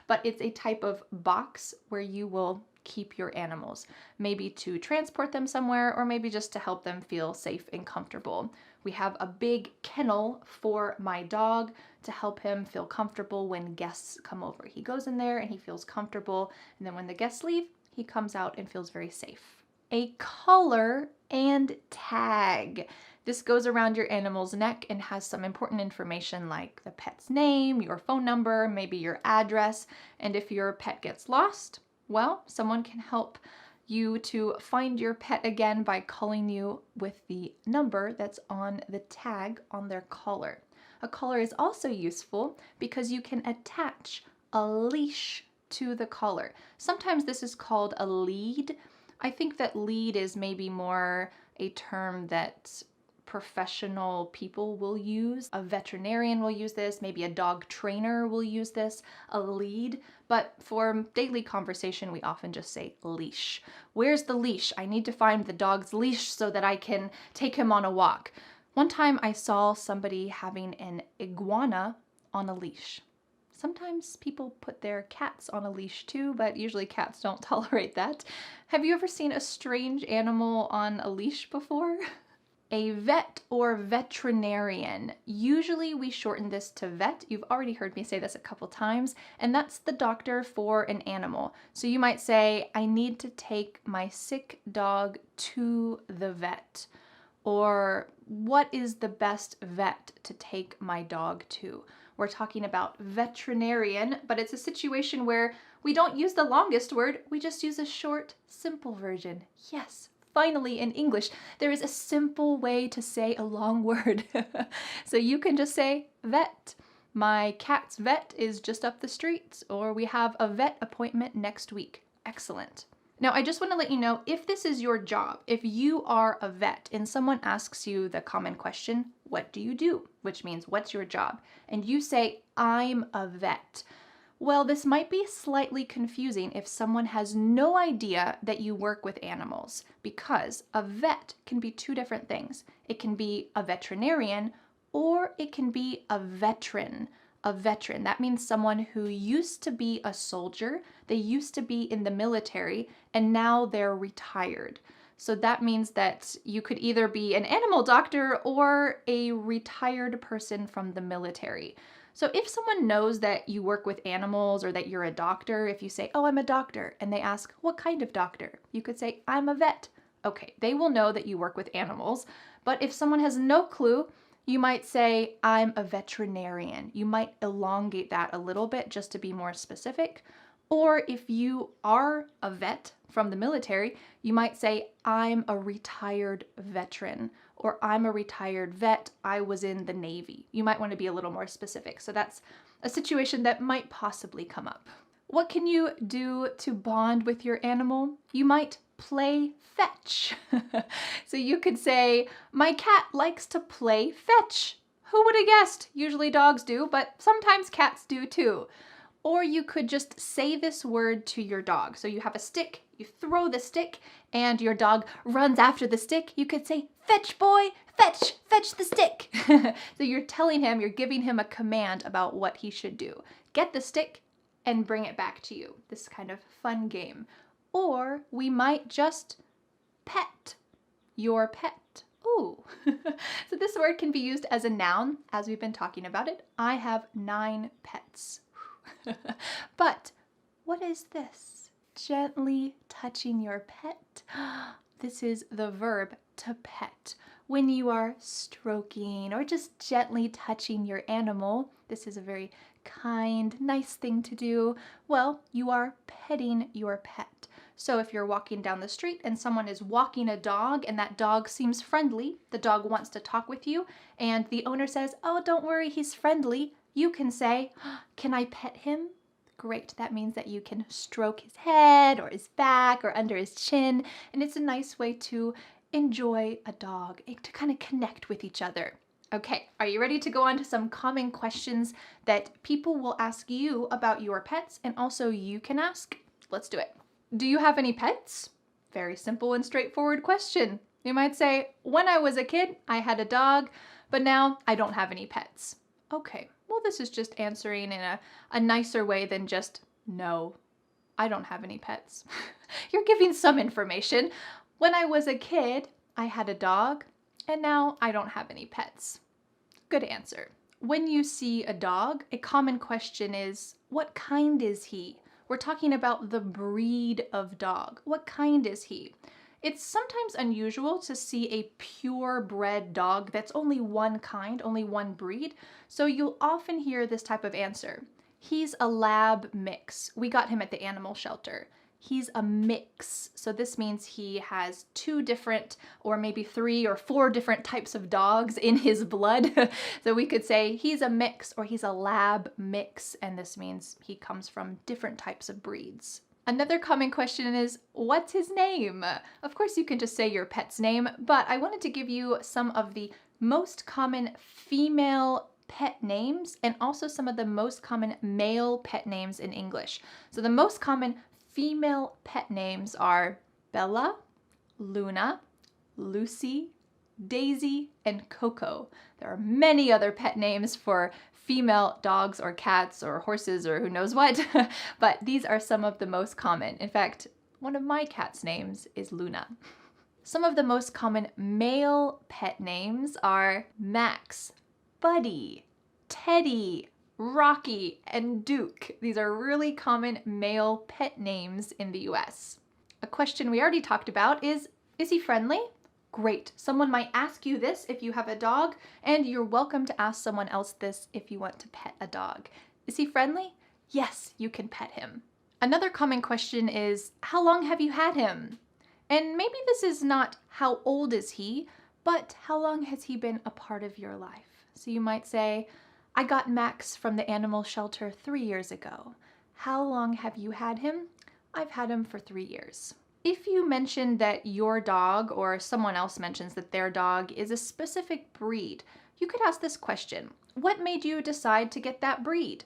But it's a type of box where you will keep your animals, maybe to transport them somewhere or maybe just to help them feel safe and comfortable. We have a big kennel for my dog to help him feel comfortable when guests come over. He goes in there and he feels comfortable, and then when the guests leave, he comes out and feels very safe. A collar and tag. This goes around your animal's neck and has some important information like the pet's name, your phone number, maybe your address, and if your pet gets lost, well, someone can help you to find your pet again by calling you with the number that's on the tag on their collar. A collar is also useful because you can attach a leash to the collar. Sometimes this is called a lead. I think that lead is maybe more a term that professional people will use. A veterinarian will use this, maybe a dog trainer will use this, a lead. But for daily conversation, we often just say leash. Where's the leash? I need to find the dog's leash so that I can take him on a walk. One time I saw somebody having an iguana on a leash. Sometimes people put their cats on a leash too, but usually cats don't tolerate that. Have you ever seen a strange animal on a leash before? A vet or veterinarian. Usually we shorten this to vet. You've already heard me say this a couple times, and that's the doctor for an animal. So you might say, I need to take my sick dog to the vet. Or what is the best vet to take my dog to? We're talking about veterinarian, but it's a situation where we don't use the longest word, we just use a short, simple version. Yes, finally in English, there is a simple way to say a long word. So you can just say vet. My cat's vet is just up the street, or we have a vet appointment next week. Excellent. Now, I just want to let you know, if this is your job, if you are a vet and someone asks you the common question, what do you do? Which means, what's your job? And you say, I'm a vet. Well, this might be slightly confusing if someone has no idea that you work with animals, because a vet can be two different things. It can be a veterinarian or it can be a veteran. A veteran, that means someone who used to be a soldier, they used to be in the military, and now they're retired. So that means that you could either be an animal doctor or a retired person from the military. So if someone knows that you work with animals or that you're a doctor, if you say, oh, I'm a doctor, and they ask, what kind of doctor? You could say, I'm a vet. Okay, they will know that you work with animals. But if someone has no clue, you might say, I'm a veterinarian. You might elongate that a little bit just to be more specific. Or if you are a vet from the military, you might say, I'm a retired veteran, or I'm a retired vet, I was in the Navy. You might want to be a little more specific. So that's a situation that might possibly come up. What can you do to bond with your animal? You might play fetch. So you could say, my cat likes to play fetch. Who would have guessed? Usually dogs do, but sometimes cats do too. Or you could just say this word to your dog. So you have a stick, you throw the stick, and your dog runs after the stick. You could say, fetch boy, fetch, fetch the stick. So you're telling him, you're giving him a command about what he should do. Get the stick and bring it back to you. This kind of fun game. Or we might just pet your pet. Ooh. So this word can be used as a noun, as we've been talking about it. I have 9 pets. But what is this? Gently touching your pet. This is the verb to pet. When you are stroking or just gently touching your animal, this is a very kind, nice thing to do. Well, you are petting your pet. So if you're walking down the street and someone is walking a dog and that dog seems friendly, the dog wants to talk with you, and the owner says, oh, don't worry, he's friendly, you can say, "Can I pet him?" Great, that means that you can stroke his head or his back or under his chin, and it's a nice way to enjoy a dog, to kind of connect with each other. Okay, are you ready to go on to some common questions that people will ask you about your pets and also you can ask? Let's do it. Do you have any pets? Very simple and straightforward question. You might say, when I was a kid, I had a dog, but now I don't have any pets. Okay, well, this is just answering in a nicer way than just, no, I don't have any pets. You're giving some information. When I was a kid, I had a dog, and now I don't have any pets. Good answer. When you see a dog, a common question is, what kind is he? We're talking about the breed of dog. What kind is he? It's sometimes unusual to see a purebred dog that's only one kind, only one breed, so you'll often hear this type of answer. He's a lab mix. We got him at the animal shelter. He's a mix. So this means he has 2 different, or maybe 3 or 4 different types of dogs in his blood. So we could say he's a mix or he's a lab mix, and this means he comes from different types of breeds. Another common question is, what's his name? Of course, you can just say your pet's name, but I wanted to give you some of the most common female pet names and also some of the most common male pet names in English. So the most common female pet names are Bella, Luna, Lucy, Daisy, and Coco. There are many other pet names for female dogs or cats or horses or who knows what, but these are some of the most common. In fact, one of my cat's names is Luna. Some of the most common male pet names are Max, Buddy, Teddy, Rocky, and Duke. These are really common male pet names in the US. A question we already talked about is he friendly? Great. Someone might ask you this if you have a dog, and you're welcome to ask someone else this if you want to pet a dog. Is he friendly? Yes, you can pet him. Another common question is, how long have you had him? And maybe this is not how old is he, but how long has he been a part of your life? So you might say, I got Max from the animal shelter 3 years ago. How long have you had him? I've had him for 3 years. If you mention that your dog or someone else mentions that their dog is a specific breed, you could ask this question. What made you decide to get that breed?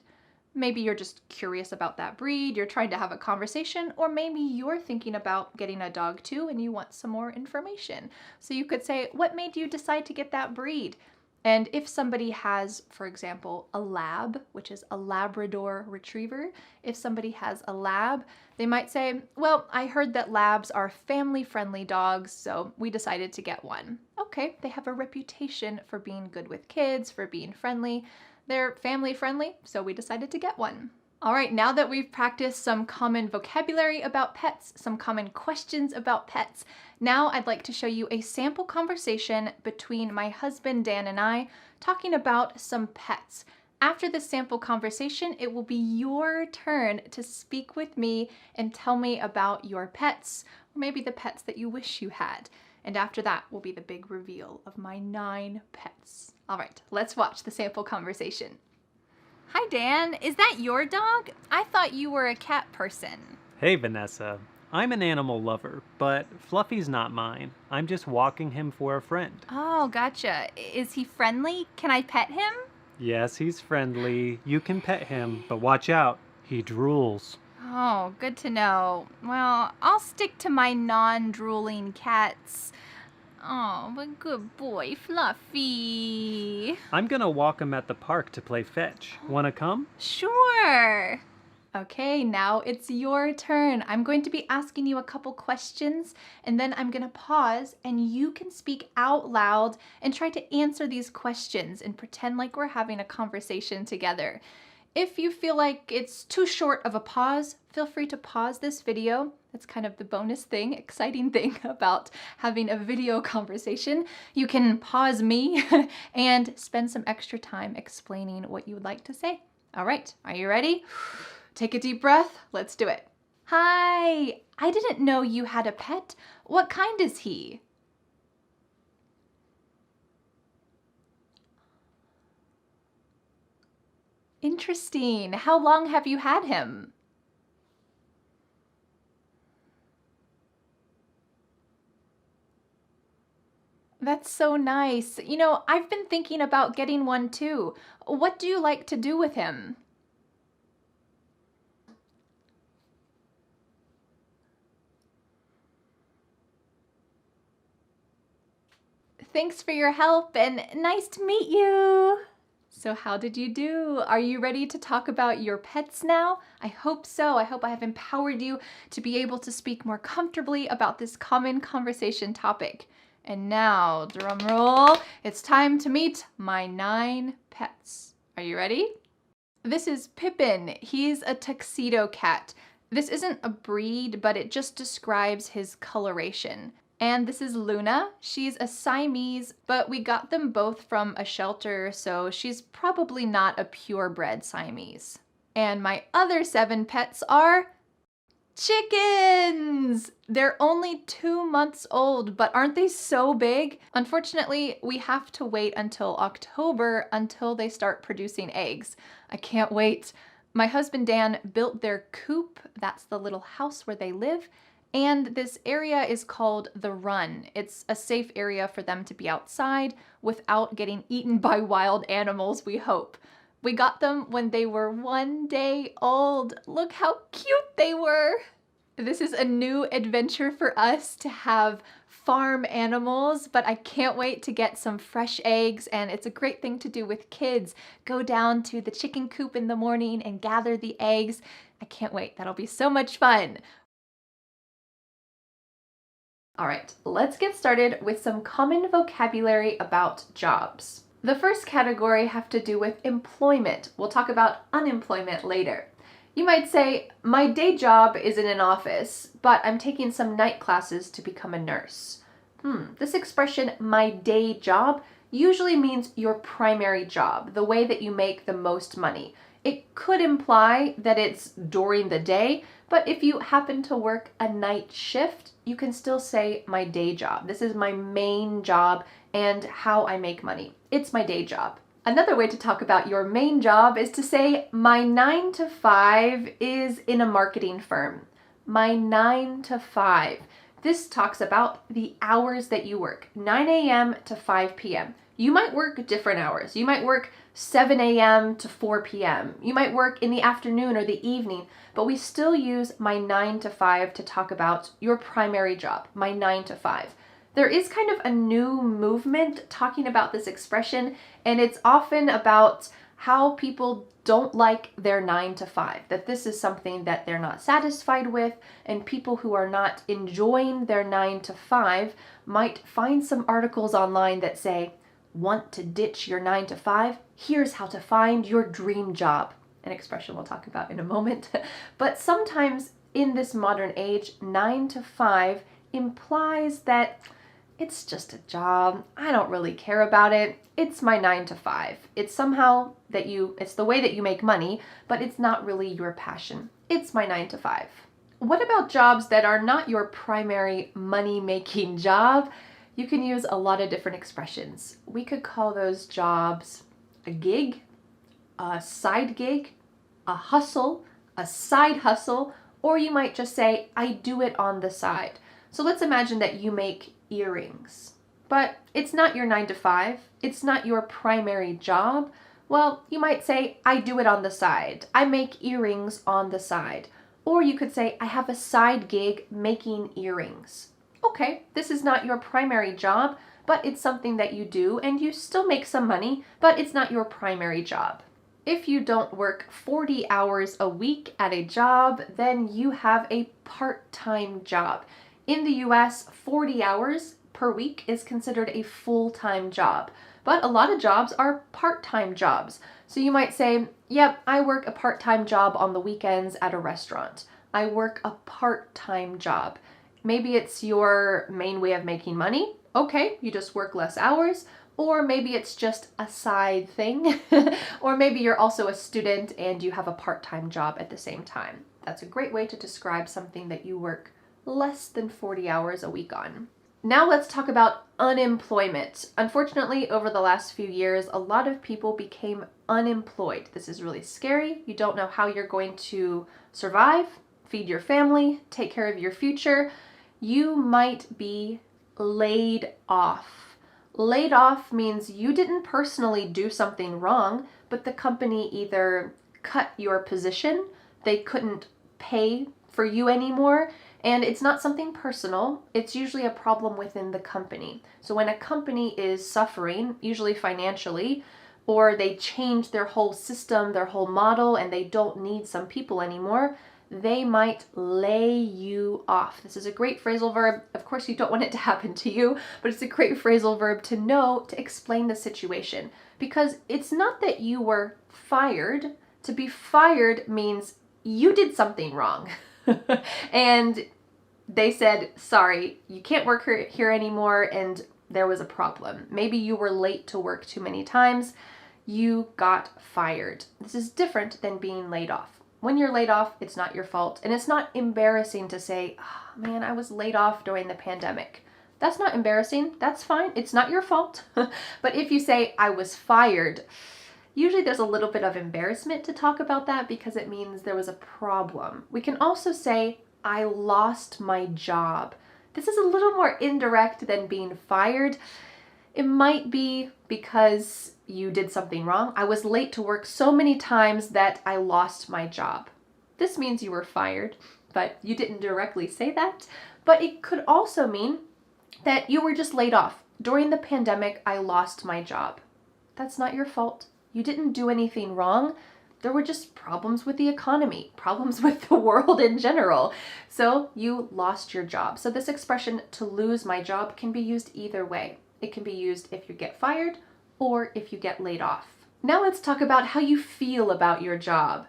Maybe you're just curious about that breed, you're trying to have a conversation, or maybe you're thinking about getting a dog too and you want some more information. So you could say, what made you decide to get that breed? And if somebody has, for example, a lab, which is a Labrador retriever, if somebody has a lab, they might say, well, I heard that labs are family-friendly dogs, so we decided to get one. Okay, they have a reputation for being good with kids, for being friendly. They're family-friendly, so we decided to get one. All right, now that we've practiced some common vocabulary about pets, some common questions about pets, now I'd like to show you a sample conversation between my husband Dan and I talking about some pets. After the sample conversation, it will be your turn to speak with me and tell me about your pets, or maybe the pets that you wish you had. And after that will be the big reveal of my 9 pets. All right, let's watch the sample conversation. Hi, Dan. Is that your dog? I thought you were a cat person. Hey, Vanessa. I'm an animal lover, but Fluffy's not mine. I'm just walking him for a friend. Oh, gotcha. Is he friendly? Can I pet him? Yes, he's friendly. You can pet him, but watch out. He drools. Oh, good to know. Well, I'll stick to my non-drooling cats. Oh, but good boy, Fluffy. I'm gonna walk him at the park to play fetch. Wanna come? Sure. Okay, now it's your turn. I'm going to be asking you a couple questions, and then I'm going to pause, and you can speak out loud and try to answer these questions and pretend like we're having a conversation together. If you feel like it's too short of a pause, feel free to pause this video. That's kind of the bonus thing, exciting thing about having a video conversation. You can pause me and spend some extra time explaining what you would like to say. All right, are you ready? Take a deep breath. Let's do it. Hi, I didn't know you had a pet. What kind is he? Interesting. How long have you had him? That's so nice. You know, I've been thinking about getting one too. What do you like to do with him? Thanks for your help and nice to meet you. So how did you do? Are you ready to talk about your pets now? I hope so. I hope I have empowered you to be able to speak more comfortably about this common conversation topic. And now, drum roll, it's time to meet my 9 pets. Are you ready? This is Pippin. He's a tuxedo cat. This isn't a breed, but it just describes his coloration. And this is Luna. She's a Siamese, but we got them both from a shelter, so she's probably not a purebred Siamese. And my other 7 pets are chickens! They're only 2 months old, but aren't they so big? Unfortunately, we have to wait until October until they start producing eggs. I can't wait. My husband Dan built their coop, that's the little house where they live, and this area is called the Run. It's a safe area for them to be outside without getting eaten by wild animals, we hope. We got them when they were 1 day old. Look how cute they were. This is a new adventure for us to have farm animals, but I can't wait to get some fresh eggs, and it's a great thing to do with kids. Go down to the chicken coop in the morning and gather the eggs. I can't wait. That'll be so much fun. All right, let's get started with some common vocabulary about jobs. The first category have to do with employment. We'll talk about unemployment later. You might say, my day job is in an office, but I'm taking some night classes to become a nurse. This expression, my day job, usually means your primary job, the way that you make the most money. It could imply that it's during the day, but if you happen to work a night shift, you can still say my day job. This is my main job and how I make money. It's my day job. Another way to talk about your main job is to say my 9 to 5 is in a marketing firm. My 9 to 5. This talks about the hours that you work, 9 a.m. to 5 p.m. You might work different hours. You might work 7 a.m. to 4 p.m. You might work in the afternoon or the evening, but we still use my 9 to 5 to talk about your primary job, my 9 to 5. There is kind of a new movement talking about this expression, and it's often about how people don't like their 9 to 5, that this is something that they're not satisfied with, and people who are not enjoying their 9 to 5 might find some articles online that say, want to ditch your 9 to 5? Here's how to find your dream job. An expression we'll talk about in a moment. But sometimes in this modern age, 9 to 5 implies that it's just a job. I don't really care about it. It's my 9 to 5. It's somehow that it's the way that you make money, but it's not really your passion. It's my 9 to 5. What about jobs that are not your primary money-making job? You can use a lot of different expressions. We could call those jobs a gig, a side gig, a hustle, a side hustle, or you might just say, I do it on the side. So let's imagine that you make earrings, but it's not your 9 to 5. It's not your primary job. Well, you might say, I do it on the side. I make earrings on the side. Or you could say, I have a side gig making earrings. Okay, this is not your primary job, but it's something that you do and you still make some money, but it's not your primary job. If you don't work 40 hours a week at a job, then you have a part-time job. In the US, 40 hours per week is considered a full-time job, but a lot of jobs are part-time jobs. So you might say, yep, I work a part-time job on the weekends at a restaurant. I work a part-time job. Maybe it's your main way of making money. Okay, you just work less hours. Or maybe it's just a side thing. Or maybe you're also a student and you have a part-time job at the same time. That's a great way to describe something that you work less than 40 hours a week on. Now let's talk about unemployment. Unfortunately, over the last few years, a lot of people became unemployed. This is really scary. You don't know how you're going to survive, feed your family, take care of your future. You might be laid off. Laid off means you didn't personally do something wrong, but the company either cut your position, they couldn't pay for you anymore, and it's not something personal. It's usually a problem within the company. So when a company is suffering, usually financially, or they change their whole system, their whole model, and they don't need some people anymore, they might lay you off. This is a great phrasal verb. Of course, you don't want it to happen to you, but it's a great phrasal verb to know to explain the situation. Because it's not that you were fired. To be fired means you did something wrong. And they said, sorry, you can't work here anymore, and there was a problem. Maybe you were late to work too many times. You got fired. This is different than being laid off. When you're laid off, it's not your fault, and it's not embarrassing to say, oh, man, I was laid off during the pandemic. That's not embarrassing. That's fine. It's not your fault. But if you say, I was fired, usually there's a little bit of embarrassment to talk about that because it means there was a problem. We can also say, I lost my job. This is a little more indirect than being fired. It might be because you did something wrong. I was late to work so many times that I lost my job. This means you were fired, but you didn't directly say that. But it could also mean that you were just laid off. During the pandemic, I lost my job. That's not your fault. You didn't do anything wrong. There were just problems with the economy, problems with the world in general. So you lost your job. So this expression, to lose my job, can be used either way. It can be used if you get fired or if you get laid off. Now let's talk about how you feel about your job.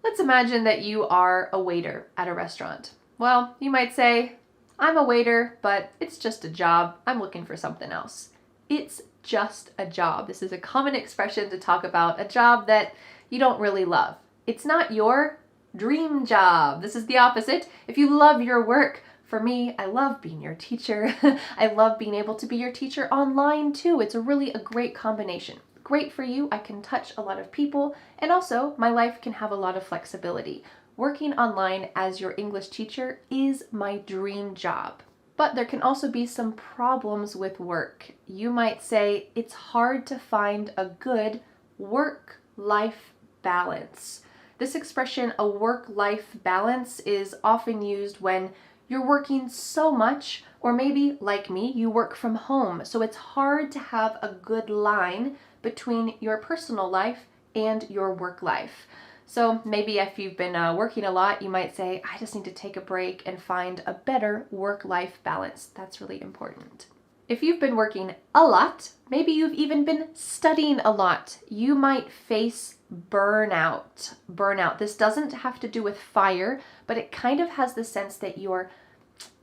Let's imagine that you are a waiter at a restaurant. Well, you might say, I'm a waiter, but it's just a job. I'm looking for something else. It's just a job. This is a common expression to talk about a job that you don't really love. It's not your dream job. This is the opposite. If you love your work, for me, I love being your teacher. I love being able to be your teacher online too. It's really a great combination. Great for you. I can touch a lot of people, and also my life can have a lot of flexibility. Working online as your English teacher is my dream job. But there can also be some problems with work. You might say it's hard to find a good work-life balance. This expression, a work-life balance, is often used when you're working so much, or maybe, like me, you work from home. So it's hard to have a good line between your personal life and your work life. So maybe if you've been working a lot, you might say, I just need to take a break and find a better work-life balance. That's really important. If you've been working a lot, maybe you've even been studying a lot, you might face burnout. Burnout. This doesn't have to do with fire, but it kind of has the sense that your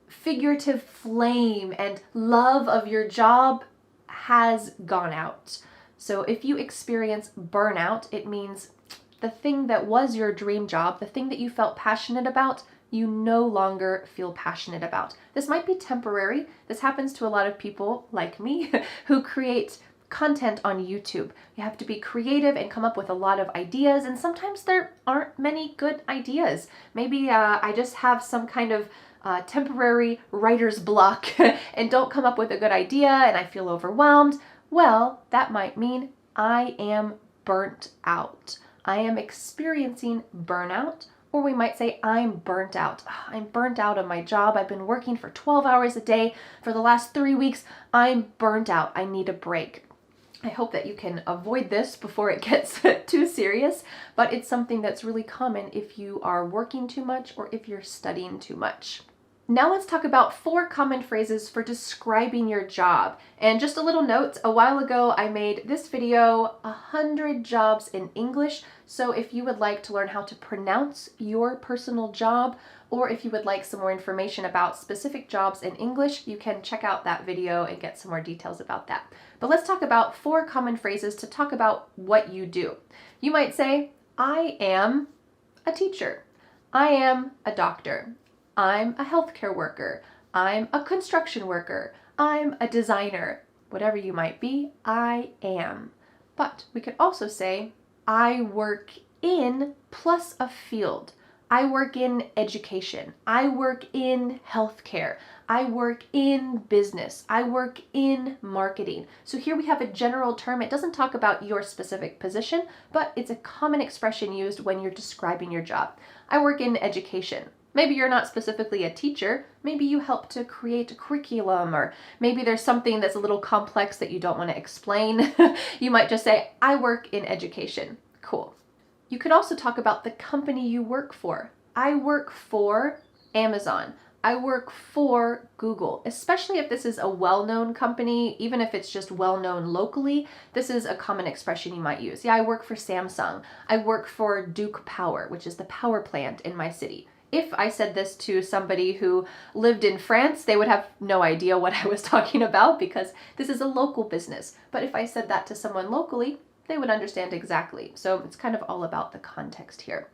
figurative flame and love of your job has gone out. So if you experience burnout, it means the thing that was your dream job, the thing that you felt passionate about, you no longer feel passionate about. This might be temporary. This happens to a lot of people like me who create content on YouTube. You have to be creative and come up with a lot of ideas, and sometimes there aren't many good ideas. Maybe I just have some kind of temporary writer's block and don't come up with a good idea and I feel overwhelmed. Well, that might mean I am burnt out. I am experiencing burnout, or we might say I'm burnt out. I'm burnt out of my job. I've been working for 12 hours a day for the last 3 weeks. I'm burnt out. I need a break. I hope that you can avoid this before it gets too serious, but it's something that's really common if you are working too much or if you're studying too much. Now let's talk about 4 common phrases for describing your job. And just a little note, a while ago I made this video, 100 jobs in English. So if you would like to learn how to pronounce your personal job, or if you would like some more information about specific jobs in English, you can check out that video and get some more details about that. But let's talk about 4 common phrases to talk about what you do. You might say, I am a teacher. I am a doctor. I'm a healthcare worker. I'm a construction worker. I'm a designer. Whatever you might be, I am. But we could also say, I work in plus a field. I work in education. I work in healthcare. I work in business. I work in marketing. So here we have a general term. It doesn't talk about your specific position, but it's a common expression used when you're describing your job. I work in education. Maybe you're not specifically a teacher. Maybe you help to create a curriculum, or maybe there's something that's a little complex that you don't want to explain. You might just say, I work in education. Cool. You could also talk about the company you work for. I work for Amazon. I work for Google, especially if this is a well-known company, even if it's just well-known locally. This is a common expression you might use. Yeah, I work for Samsung. I work for Duke Power, which is the power plant in my city. If I said this to somebody who lived in France, they would have no idea what I was talking about because this is a local business. But if I said that to someone locally, they would understand exactly. So it's kind of all about the context here.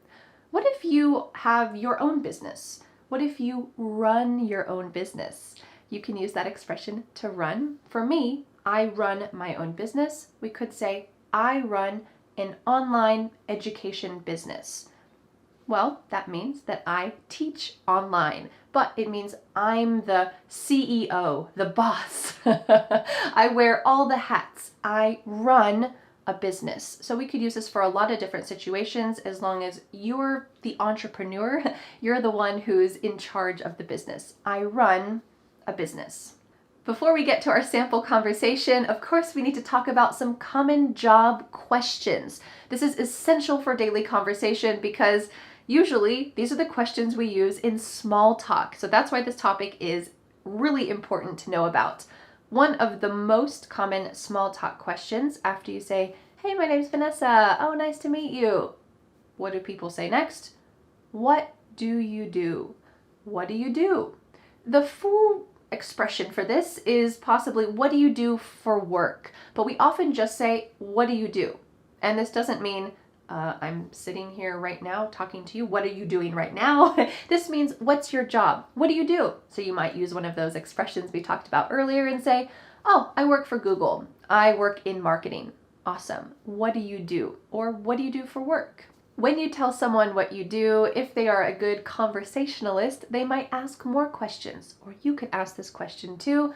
What if you have your own business? What if you run your own business? You can use that expression to run. For me, I run my own business. We could say, I run an online education business. Well, that means that I teach online, but it means I'm the CEO, the boss. I wear all the hats. I run a business. So we could use this for a lot of different situations as long as you're the entrepreneur, you're the one who's in charge of the business. I run a business. Before we get to our sample conversation, of course, we need to talk about some common job questions. This is essential for daily conversation because usually these are the questions we use in small talk. So that's why this topic is really important to know about. One of the most common small talk questions after you say, hey, my name's Vanessa. Oh, nice to meet you. What do people say next? What do you do? What do you do? The full expression for this is possibly, what do you do for work? But we often just say, what do you do? And this doesn't mean, I'm sitting here right now talking to you. What are you doing right now? This means, what's your job? What do you do? So you might use one of those expressions we talked about earlier and say, oh, I work for Google. I work in marketing. Awesome. What do you do? Or what do you do for work? When you tell someone what you do, if they are a good conversationalist, they might ask more questions. Or you could ask this question too.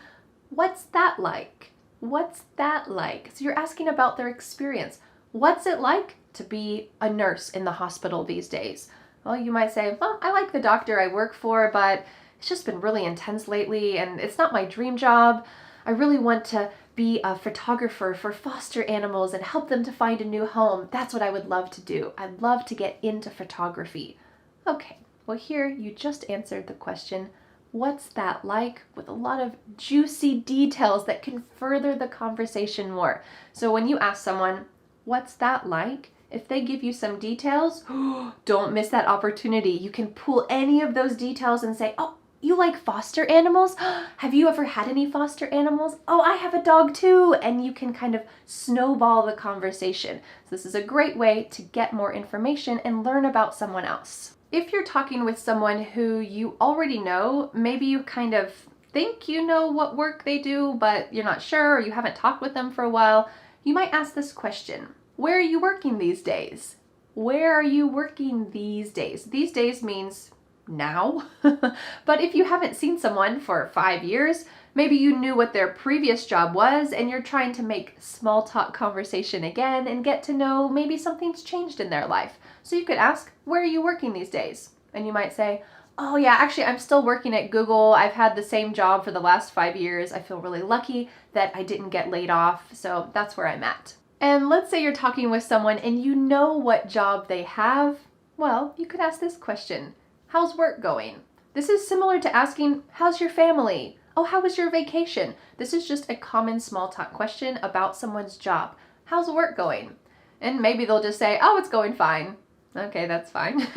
What's that like? What's that like? So you're asking about their experience. What's it like to be a nurse in the hospital these days? Well, you might say, well, I like the doctor I work for, but it's just been really intense lately and it's not my dream job. I really want to be a photographer for foster animals and help them to find a new home. That's what I would love to do. I'd love to get into photography. Okay, well here you just answered the question, what's that like? With a lot of juicy details that can further the conversation more. So when you ask someone, what's that like? If they give you some details, don't miss that opportunity. You can pull any of those details and say, oh, you like foster animals? Have you ever had any foster animals? Oh, I have a dog too. And you can kind of snowball the conversation. So this is a great way to get more information and learn about someone else. If you're talking with someone who you already know, maybe you kind of think you know what work they do, but you're not sure, or you haven't talked with them for a while, you might ask this question. Where are you working these days? Where are you working these days? These days means now. But if you haven't seen someone for 5 years, maybe you knew what their previous job was and you're trying to make small talk conversation again and get to know maybe something's changed in their life. So you could ask, where are you working these days? And you might say, oh yeah, actually I'm still working at Google. I've had the same job for the last 5 years. I feel really lucky that I didn't get laid off. So that's where I'm at. And let's say you're talking with someone and you know what job they have. Well, you could ask this question. How's work going? This is similar to asking, how's your family? Oh, how was your vacation? This is just a common small talk question about someone's job. How's work going? And maybe they'll just say, oh, it's going fine. Okay, that's fine.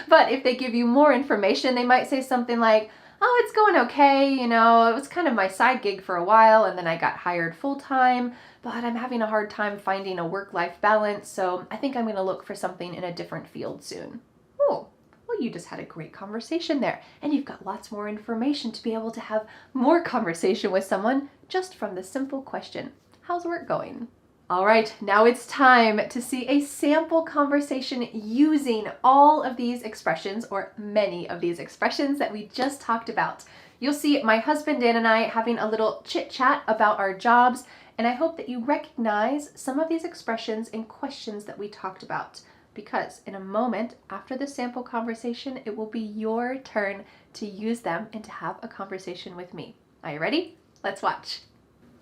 But if they give you more information, they might say something like, oh, it's going okay. You know, it was kind of my side gig for a while and then I got hired full time, but I'm having a hard time finding a work-life balance. So I think I'm going to look for something in a different field soon. Oh. Well, you just had a great conversation there, and you've got lots more information to be able to have more conversation with someone just from the simple question, how's work going? All right, now it's time to see a sample conversation using all of these expressions, or many of these expressions that we just talked about. You'll see my husband Dan and I having a little chit chat about our jobs, and I hope that you recognize some of these expressions and questions that we talked about, because in a moment after the sample conversation, it will be your turn to use them and to have a conversation with me. Are you ready? Let's watch.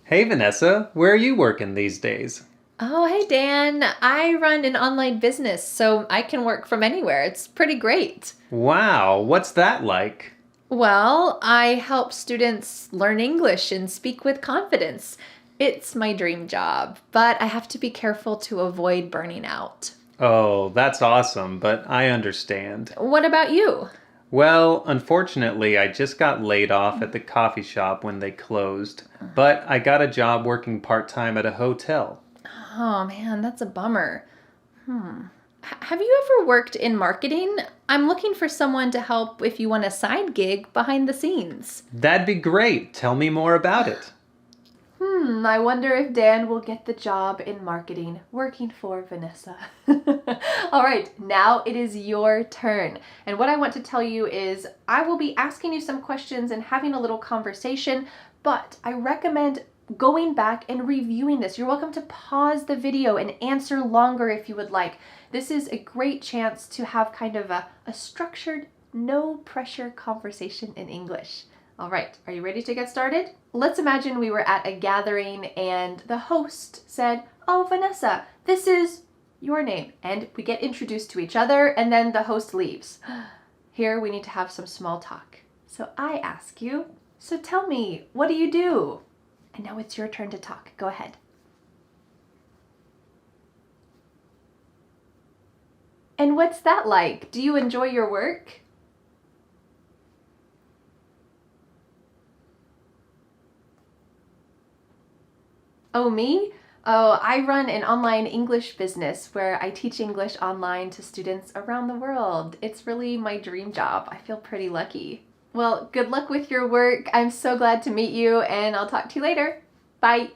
Hey Vanessa, where are you working these days? Oh, hey Dan. I run an online business, so I can work from anywhere. It's pretty great. Wow, what's that like? Well, I help students learn English and speak with confidence. It's my dream job, but I have to be careful to avoid burning out. Oh, that's awesome, but I understand. What about you? Well, unfortunately, I just got laid off at the coffee shop when they closed, but I got a job working part-time at a hotel. Oh man, that's a bummer. Have you ever worked in marketing? I'm looking for someone to help if you want a side gig behind the scenes. That'd be great. Tell me more about it. I wonder if Dan will get the job in marketing, working for Vanessa. All right, now it is your turn. And what I want to tell you is I will be asking you some questions and having a little conversation, but I recommend going back and reviewing this. You're welcome to pause the video and answer longer if you would like. This is a great chance to have kind of a structured, no pressure conversation in English. All right, are you ready to get started? Let's imagine we were at a gathering and the host said, "Oh, Vanessa, this is your name." And we get introduced to each other and then the host leaves. Here we need to have some small talk. So I ask you, so tell me, what do you do? And now it's your turn to talk. Go ahead. And what's that like? Do you enjoy your work? Oh, me? Oh, I run an online English business where I teach English online to students around the world. It's really my dream job. I feel pretty lucky. Well, good luck with your work. I'm so glad to meet you, and I'll talk to you later. Bye.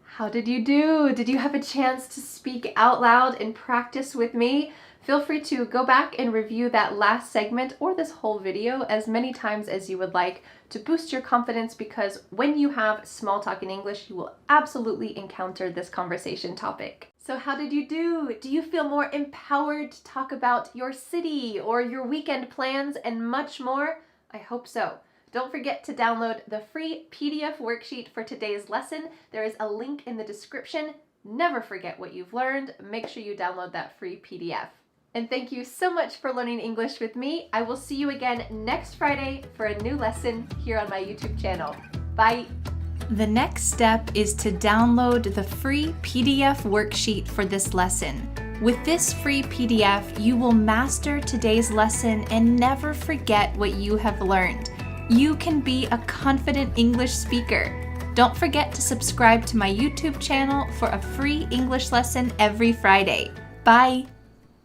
How did you do? Did you have a chance to speak out loud and practice with me? Feel free to go back and review that last segment or this whole video as many times as you would like to boost your confidence, because when you have small talk in English, you will absolutely encounter this conversation topic. So how did you do? Do you feel more empowered to talk about your city or your weekend plans and much more? I hope so. Don't forget to download the free PDF worksheet for today's lesson. There is a link in the description. Never forget what you've learned. Make sure you download that free PDF. And thank you so much for learning English with me. I will see you again next Friday for a new lesson here on my YouTube channel. Bye. The next step is to download the free PDF worksheet for this lesson. With this free PDF, you will master today's lesson and never forget what you have learned. You can be a confident English speaker. Don't forget to subscribe to my YouTube channel for a free English lesson every Friday. Bye.